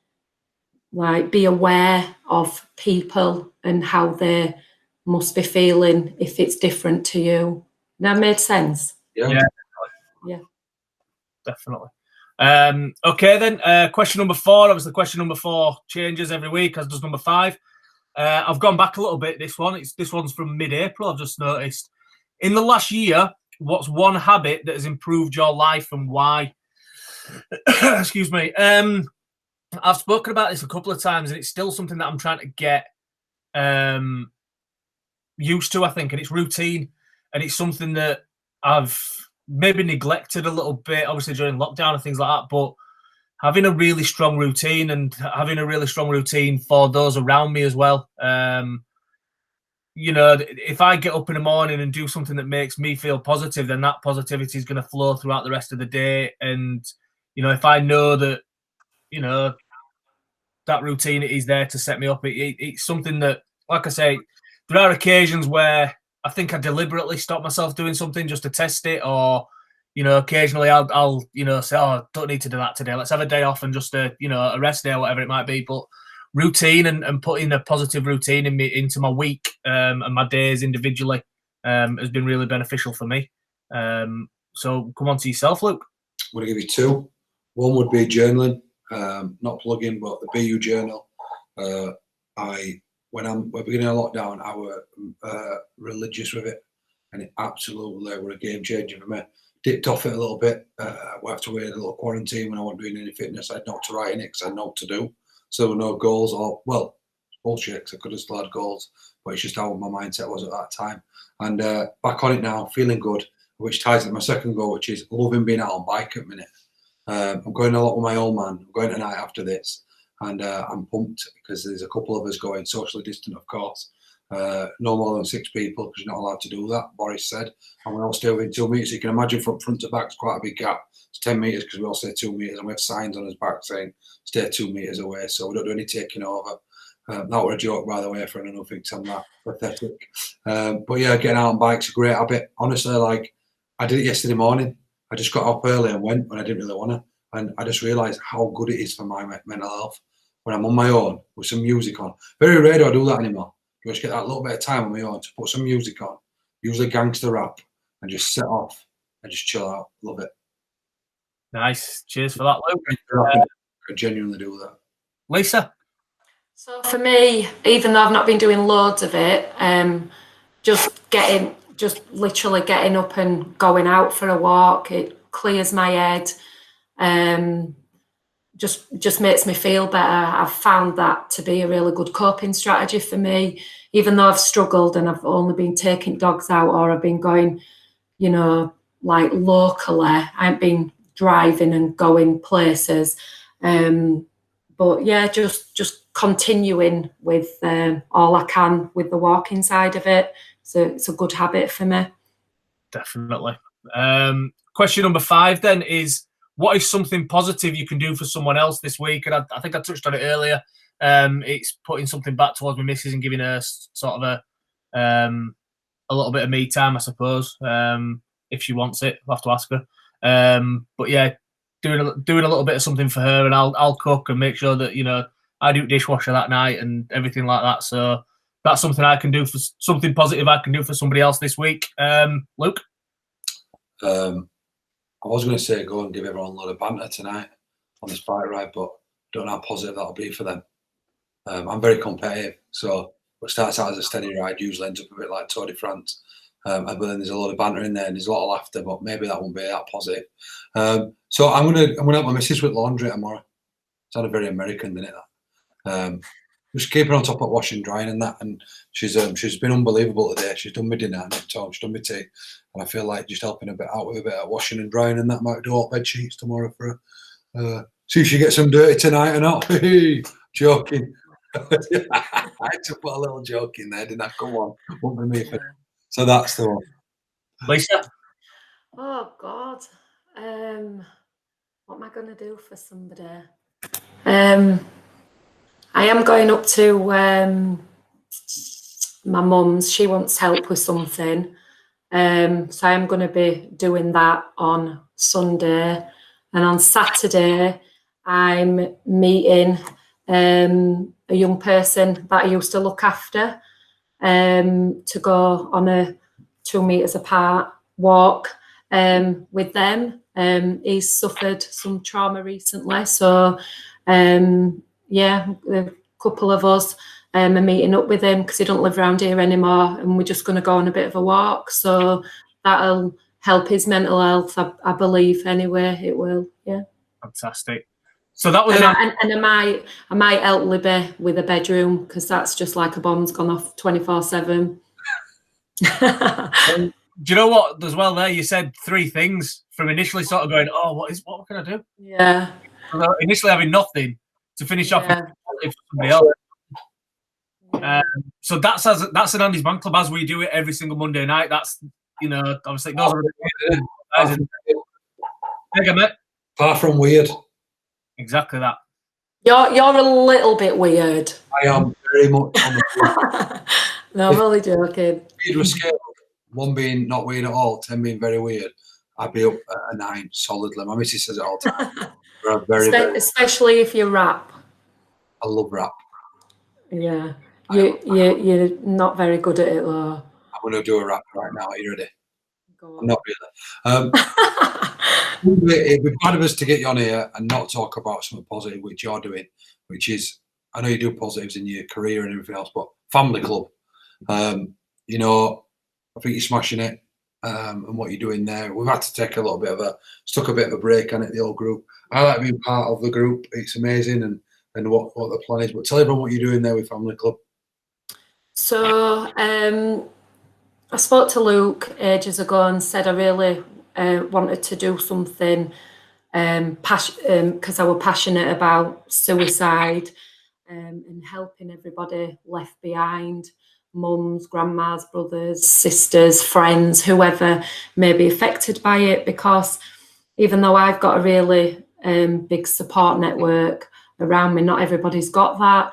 aware of people and how they must be feeling if it's different to you. That made sense? Yeah. Yeah. Definitely. Okay, then. Question number 4. Obviously, question number 4 changes every week, as does number 5. I've gone back a little bit. This one's from mid-April. I've just noticed. In the last year, what's one habit that has improved your life and why? Excuse me. I've spoken about this a couple of times, and it's still something that I'm trying to get used to, I think, and it's routine, and it's something that I've maybe neglected a little bit, obviously during lockdown and things like that, but having a really strong routine and having a really strong routine for those around me as well. You know, if I get up in the morning and do something that makes me feel positive, then that positivity is going to flow throughout the rest of the day. And, you know, if I know that, you know, that routine is there to set me up, it's something that, like I say, there are occasions where I think I deliberately stop myself doing something just to test it, or, you know, occasionally I'll you know, say, oh, don't need to do that today. Let's have a day off and just you know, a rest day or whatever it might be. But routine and putting a positive routine into my week and my days individually has been really beneficial for me. So come on to yourself, Luke. I'm going to give you 2. One would be journaling, not plugging, but the BU journal. When we're beginning of lockdown, I were religious with it, and it absolutely were a game changer for me. Dipped off it a little bit. We have to wait a little quarantine when I wasn't doing any fitness. I had no to write in it because I had no to do. So there were no goals, or, well, bullshit, because I could have still had goals, but it's just how my mindset was at that time. And back on it now, feeling good, which ties into my second goal, which is loving being out on bike at the minute. I'm going a lot with my old man. I'm going tonight after this, and I'm pumped because there's a couple of us going, socially distant, of course. No more than 6 people because you're not allowed to do that, Boris said. And we all stay within 2 meters. So you can imagine from front to back, it's quite a big gap. It's 10 meters because we all stay 2 meters, and we have signs on his back saying stay 2 meters away. So we don't do any taking over. That were a joke, by the way, for anyone who thinks I'm that pathetic. But yeah, getting out on bike's a great habit. Honestly, like, I did it yesterday morning. I just got up early and went when I didn't really want to. And I just realised how good it is for my mental health when I'm on my own with some music on. Very rare do I do that anymore. I just get that little bit of time on my own to put some music on, usually gangster rap, and just set off and just chill out. Love it. Nice. Cheers for that, Luke. I genuinely do that. Lisa? So for me, even though I've not been doing loads of it, just literally getting up and going out for a walk, it clears my head. Just makes me feel better. I've found that to be a really good coping strategy for me, even though I've struggled and I've only been taking dogs out, or I've been going, you know, like locally. I haven't been driving and going places. But yeah, just continuing with all I can with the walking side of it. So it's a good habit for me. Definitely. Question number 5 then is, what is something positive you can do for someone else this week? And I think I touched on it earlier. It's putting something back towards my missus and giving her sort of a little bit of me time, I suppose. If she wants it, I'll have to ask her. But yeah, doing a little bit of something for her, and I'll cook and make sure that, you know, I do dishwasher that night and everything like that. So that's something I can do, for something positive I can do for somebody else this week. Luke? I was going to say go and give everyone a lot of banter tonight on this bike ride, but don't know how positive that'll be for them. I'm very competitive, so what starts out as a steady ride usually ends up a bit like Tour de France. But then there's a lot of banter in there and there's a lot of laughter, but maybe that won't be that positive. So I'm gonna help my missus with laundry tomorrow. Sounded very American, didn't it? That. Just keep her on top of washing, drying, and that. And she's been unbelievable today. She's done my dinner, she's done my tea, and I feel like just helping a bit out with a bit of washing and drying, and that might do all bed sheets tomorrow for her. See if she gets some dirty tonight or not. Joking. I had to put a little joke in there, didn't I? Come on, won't be me. So that's the one. Lisa? Oh God, what am I going to do for somebody? I am going up to my mum's. She wants help with something, so I am going to be doing that on Sunday, and on Saturday I'm meeting a young person that I used to look after, to go on a 2 meters apart walk with them. He's suffered some trauma recently, so yeah, a couple of us are meeting up with him because he don't live around here anymore, and we're just going to go on a bit of a walk. So that'll help his mental health, I believe. Anyway, it will. Yeah. Fantastic. So that was and I might help Libby with a bedroom, because that's just like a bomb's gone off 24/7. Do you know what? As well, there you said 3 things from initially sort of going, oh, what can I do? Yeah. Initially having nothing to finish off with somebody else. So that's an Andy's Man Club as we do it every single Monday night. That's, you know, obviously those are mega, mate. Far from weird. Exactly that. You're a little bit weird. I am very much on the No, I'm only joking. weird was scale. 1 being not weird at all, 10 being very weird. I'd be up at a 9 solidly. My missus says it all the time. Very, especially if you rap. I love rap. Yeah. You're not very good at it though. I'm going to do a rap right now. Are you ready? Go on. I'm not really. It'd be bad of us to get you on here and not talk about something positive, which you're doing, which is, I know you do positives in your career and everything else, but family club. You know, I think you're smashing it, and what you're doing there. We've had to take a little bit of took a bit of a break on it, the old group. I like being part of the group. It's amazing, and what the plan is. But tell everyone what you're doing there with Family Club. So I spoke to Luke ages ago and said I really wanted to do something because I was passionate about suicide and helping everybody left behind, mums, grandmas, brothers, sisters, friends, whoever may be affected by it, because even though I've got a really big support network around me, not everybody's got that.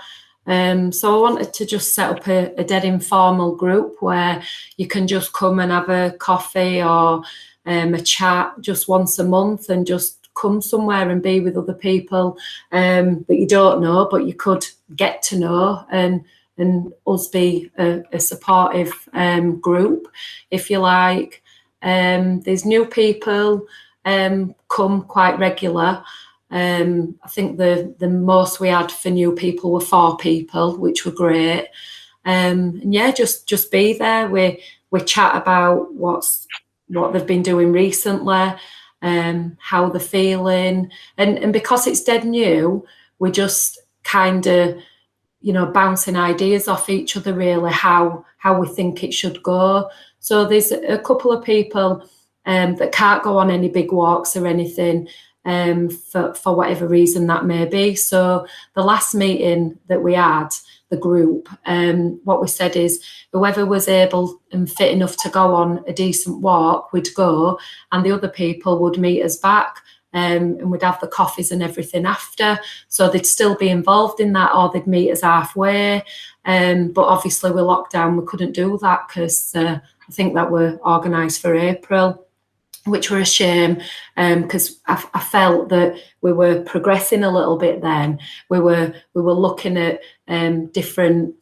So I wanted to just set up a dead informal group where you can just come and have a coffee or a chat just once a month, and just come somewhere and be with other people that you don't know, but you could get to know, and us be a supportive group, if you like. There's new people come quite regular. I think the most we had for new people were 4 people, which were great. And yeah, just be there. We chat about what they've been doing recently, how they're feeling, and because it's dead new, we just kind of, you know, bouncing ideas off each other, really, how we think it should go. So there's a couple of people that can't go on any big walks or anything, for whatever reason that may be. So the last meeting that we had, the group. What we said is whoever was able and fit enough to go on a decent walk would go, and the other people would meet us back. And we'd have the coffees and everything after, so they'd still be involved in that, or they'd meet us halfway. But obviously with lockdown, we couldn't do that because I think that were organised for April, which were a shame, because I felt that we were progressing a little bit then. We were looking at different,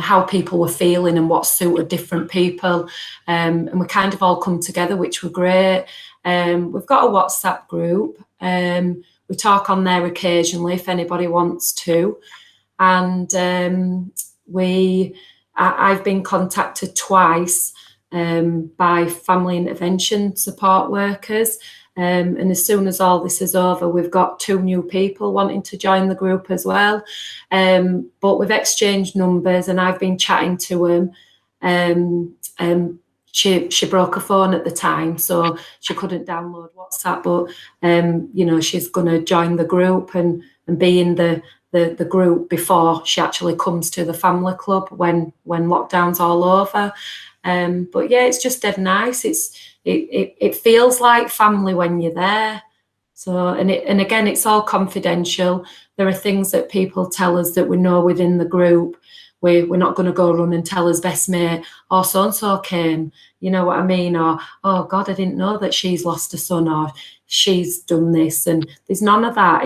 how people were feeling and what suited different people, and we kind of all come together, which were great. We've got a WhatsApp group. We talk on there occasionally if anybody wants to, and I've been contacted twice by family intervention support workers, and as soon as all this is over, we've got 2 new people wanting to join the group as well. But we've exchanged numbers, and I've been chatting to them. She broke her phone at the time, so she couldn't download WhatsApp, but she's going to join the group and be in the group before she actually comes to the family club when lockdown's all over. But yeah, it's just dead nice. It feels like family when you're there. So and again, it's all confidential. There are things that people tell us that we know within the group. We're not going to go run and tell his best mate, oh, so-and-so came, you know what I mean? Or, oh, God, I didn't know that she's lost a son, or she's done this. And there's none of that.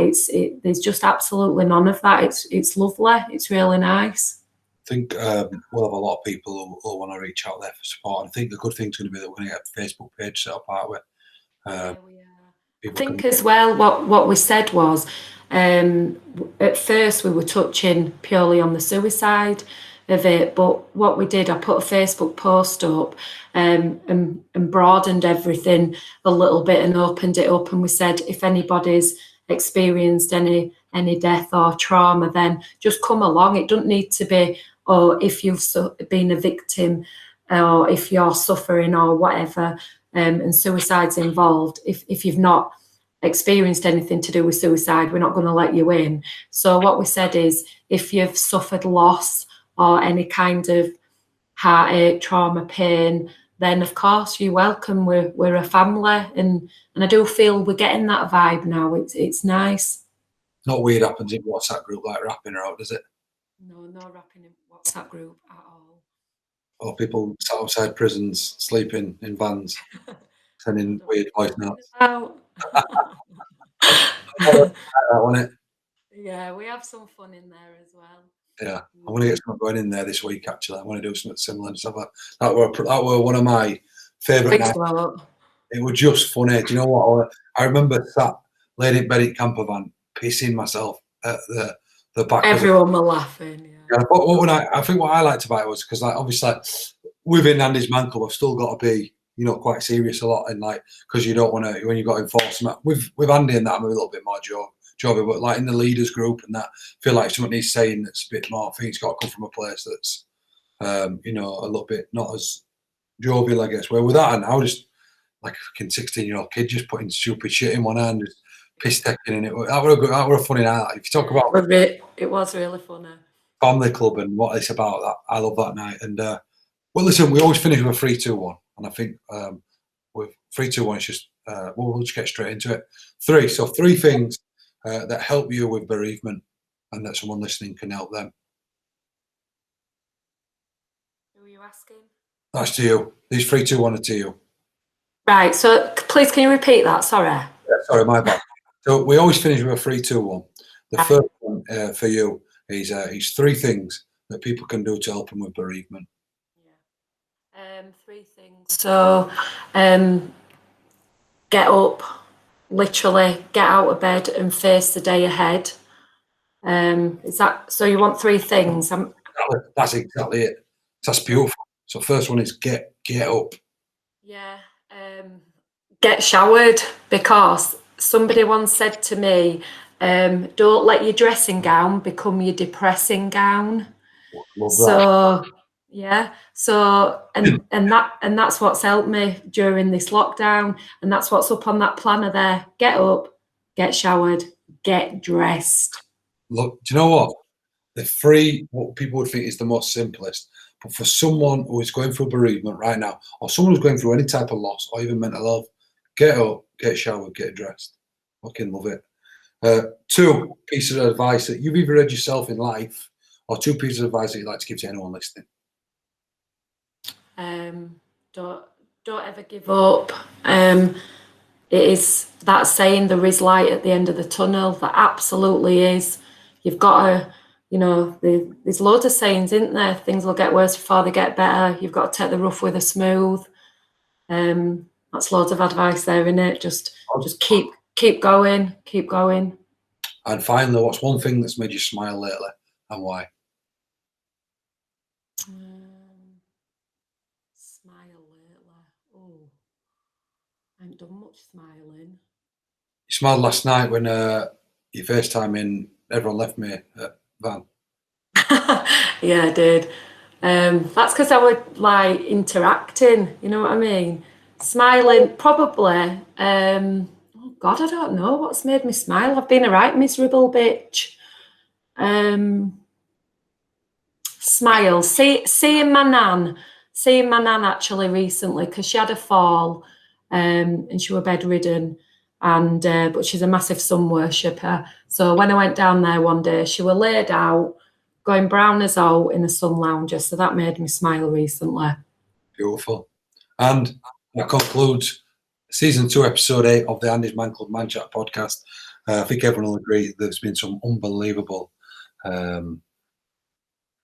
There's just absolutely none of that. It's lovely. It's really nice. I think we'll have a lot of people who want to reach out there for support. I think the good thing's going to be that we're going to get a Facebook page set up, aren't we? Yeah, we are. I think as well, what we said was, at first we were touching purely on the suicide of it, but what we did, I put a Facebook post up and broadened everything a little bit and opened it up, and we said if anybody's experienced any death or trauma, then just come along. It doesn't need to be, if you've been a victim or if you're suffering or whatever, and suicide's involved. If you've not experienced anything to do with suicide, we're not going to let you in. So what we said is, if you've suffered loss or any kind of heartache, trauma, pain, then of course you're welcome. We're a family, and I do feel we're getting that vibe now. It's nice. Not weird happens in WhatsApp group like rapping her out, does it? No rapping in WhatsApp group at all. Or people sat outside prisons, sleeping in vans, sending weird voice notes. Yeah, we have some fun in there as well. Yeah, I'm going to get something going in there this week, actually. I want to do something similar and stuff like that. That were one of my favourite nights. It was just funny. Do you know what? I remember sat laying in bed in camper van, pissing myself at the back. Everyone were laughing. Yeah, but I think what I liked about it was because, like, obviously, within ANDYSMANCLUB, I've still got to be, quite serious a lot, and like, because you don't want to, when you've got enforcement. With Andy and that, I'm a little bit more jobby, but like in the leaders group and that, I feel like someone needs saying that's a bit more. I think it's got to come from a place that's, a little bit not as jovial, I guess. Where with that, and I was just like a fucking 16-year-old kid just putting stupid shit in one hand, just piss taking in it. That were a funny night. If you talk about it was really funny. Family club and what it's about, that I love that night. And well, listen, we always finish with a 3-2-1, and I think with 3-2-1, it's just we'll just get straight into it. Three things that help you with bereavement, and that someone listening can help them. Who are you asking? That's to you. These 3, 2, 1 are to you. Right. So please, can you repeat that? Sorry. Yeah, sorry, my bad. So we always finish with a 3, 2, 1. The first one for you is 3 things that people can do to help them with bereavement. Yeah. 3 things. So get up, literally get out of bed and face the day ahead. Is that so? You want 3 things? That's exactly it. That's beautiful. So first one is get up. Yeah. Get showered, because somebody once said to me, don't let your dressing gown become your depressing gown. Love that. So yeah, so and that's what's helped me during this lockdown, and that's what's up on that planner there. Get up, get showered, get dressed. Look, do you know what? the three, what people would think is the most simplest. But for someone who is going through bereavement right now, or someone who's going through any type of loss or even mental health, get up, get showered, get dressed. Fucking love it. 2 pieces of advice that you've either read yourself in life, or 2 pieces of advice that you'd like to give to anyone listening. Don't ever give up. It is that saying, there is light at the end of the tunnel. That absolutely is. You've got to, you know, there's loads of sayings, isn't there? Things will get worse before they get better. You've got to take the rough with the smooth. That's loads of advice there, isn't it? Just keep going, keep going. And finally, what's one thing that's made you smile lately, and why? Smile lately. Oh, I haven't done much smiling. You smiled last night when you FaceTime in, everyone left me at Van. Yeah, I did. That's because I was like interacting, you know what I mean? Smiling, probably. Oh God, I don't know what's made me smile. I've been a right miserable bitch. Smile. Seeing my nan actually recently, because she had a fall, and she was bedridden, and but she's a massive sun worshipper. So when I went down there one day, she was laid out, going brown as out in a sun lounger. So that made me smile recently. Beautiful. And that concludes season 2, episode 8 of the ANDYSMANCLUB Man Chat podcast. I think everyone will agree there's been some unbelievable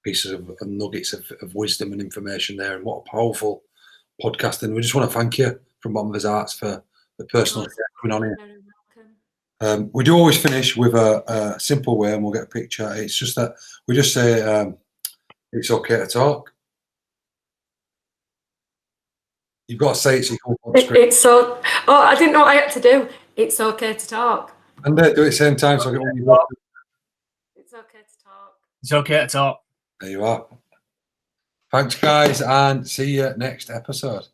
pieces of nuggets of wisdom and information there, and what a powerful podcast. And we just want to thank you from bottom of his hearts for the personal coming on here. We do always finish with a simple way, and we'll get a picture. It's just that we just say it's okay to talk. You've got to say it so you can come on screen. It's so. Oh, I didn't know what I had to do. It's okay to talk. And do it at the same time so I get one of you. It's okay to talk. It's okay to talk. There you are. Thanks, guys, and see you next episode.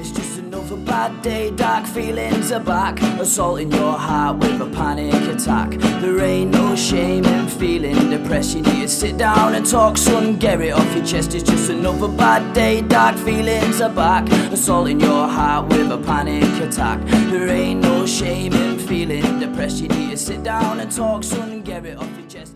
It's just another bad day, dark feelings are back, assaulting your heart with a panic attack. There ain't no shame in feeling depressed. You need to sit down and talk, son, get it off your chest. It's just another bad day, dark feelings are back, assaulting your heart with a panic attack. There ain't no shame in feeling depressed. You need to sit down and talk, son, get it off your chest.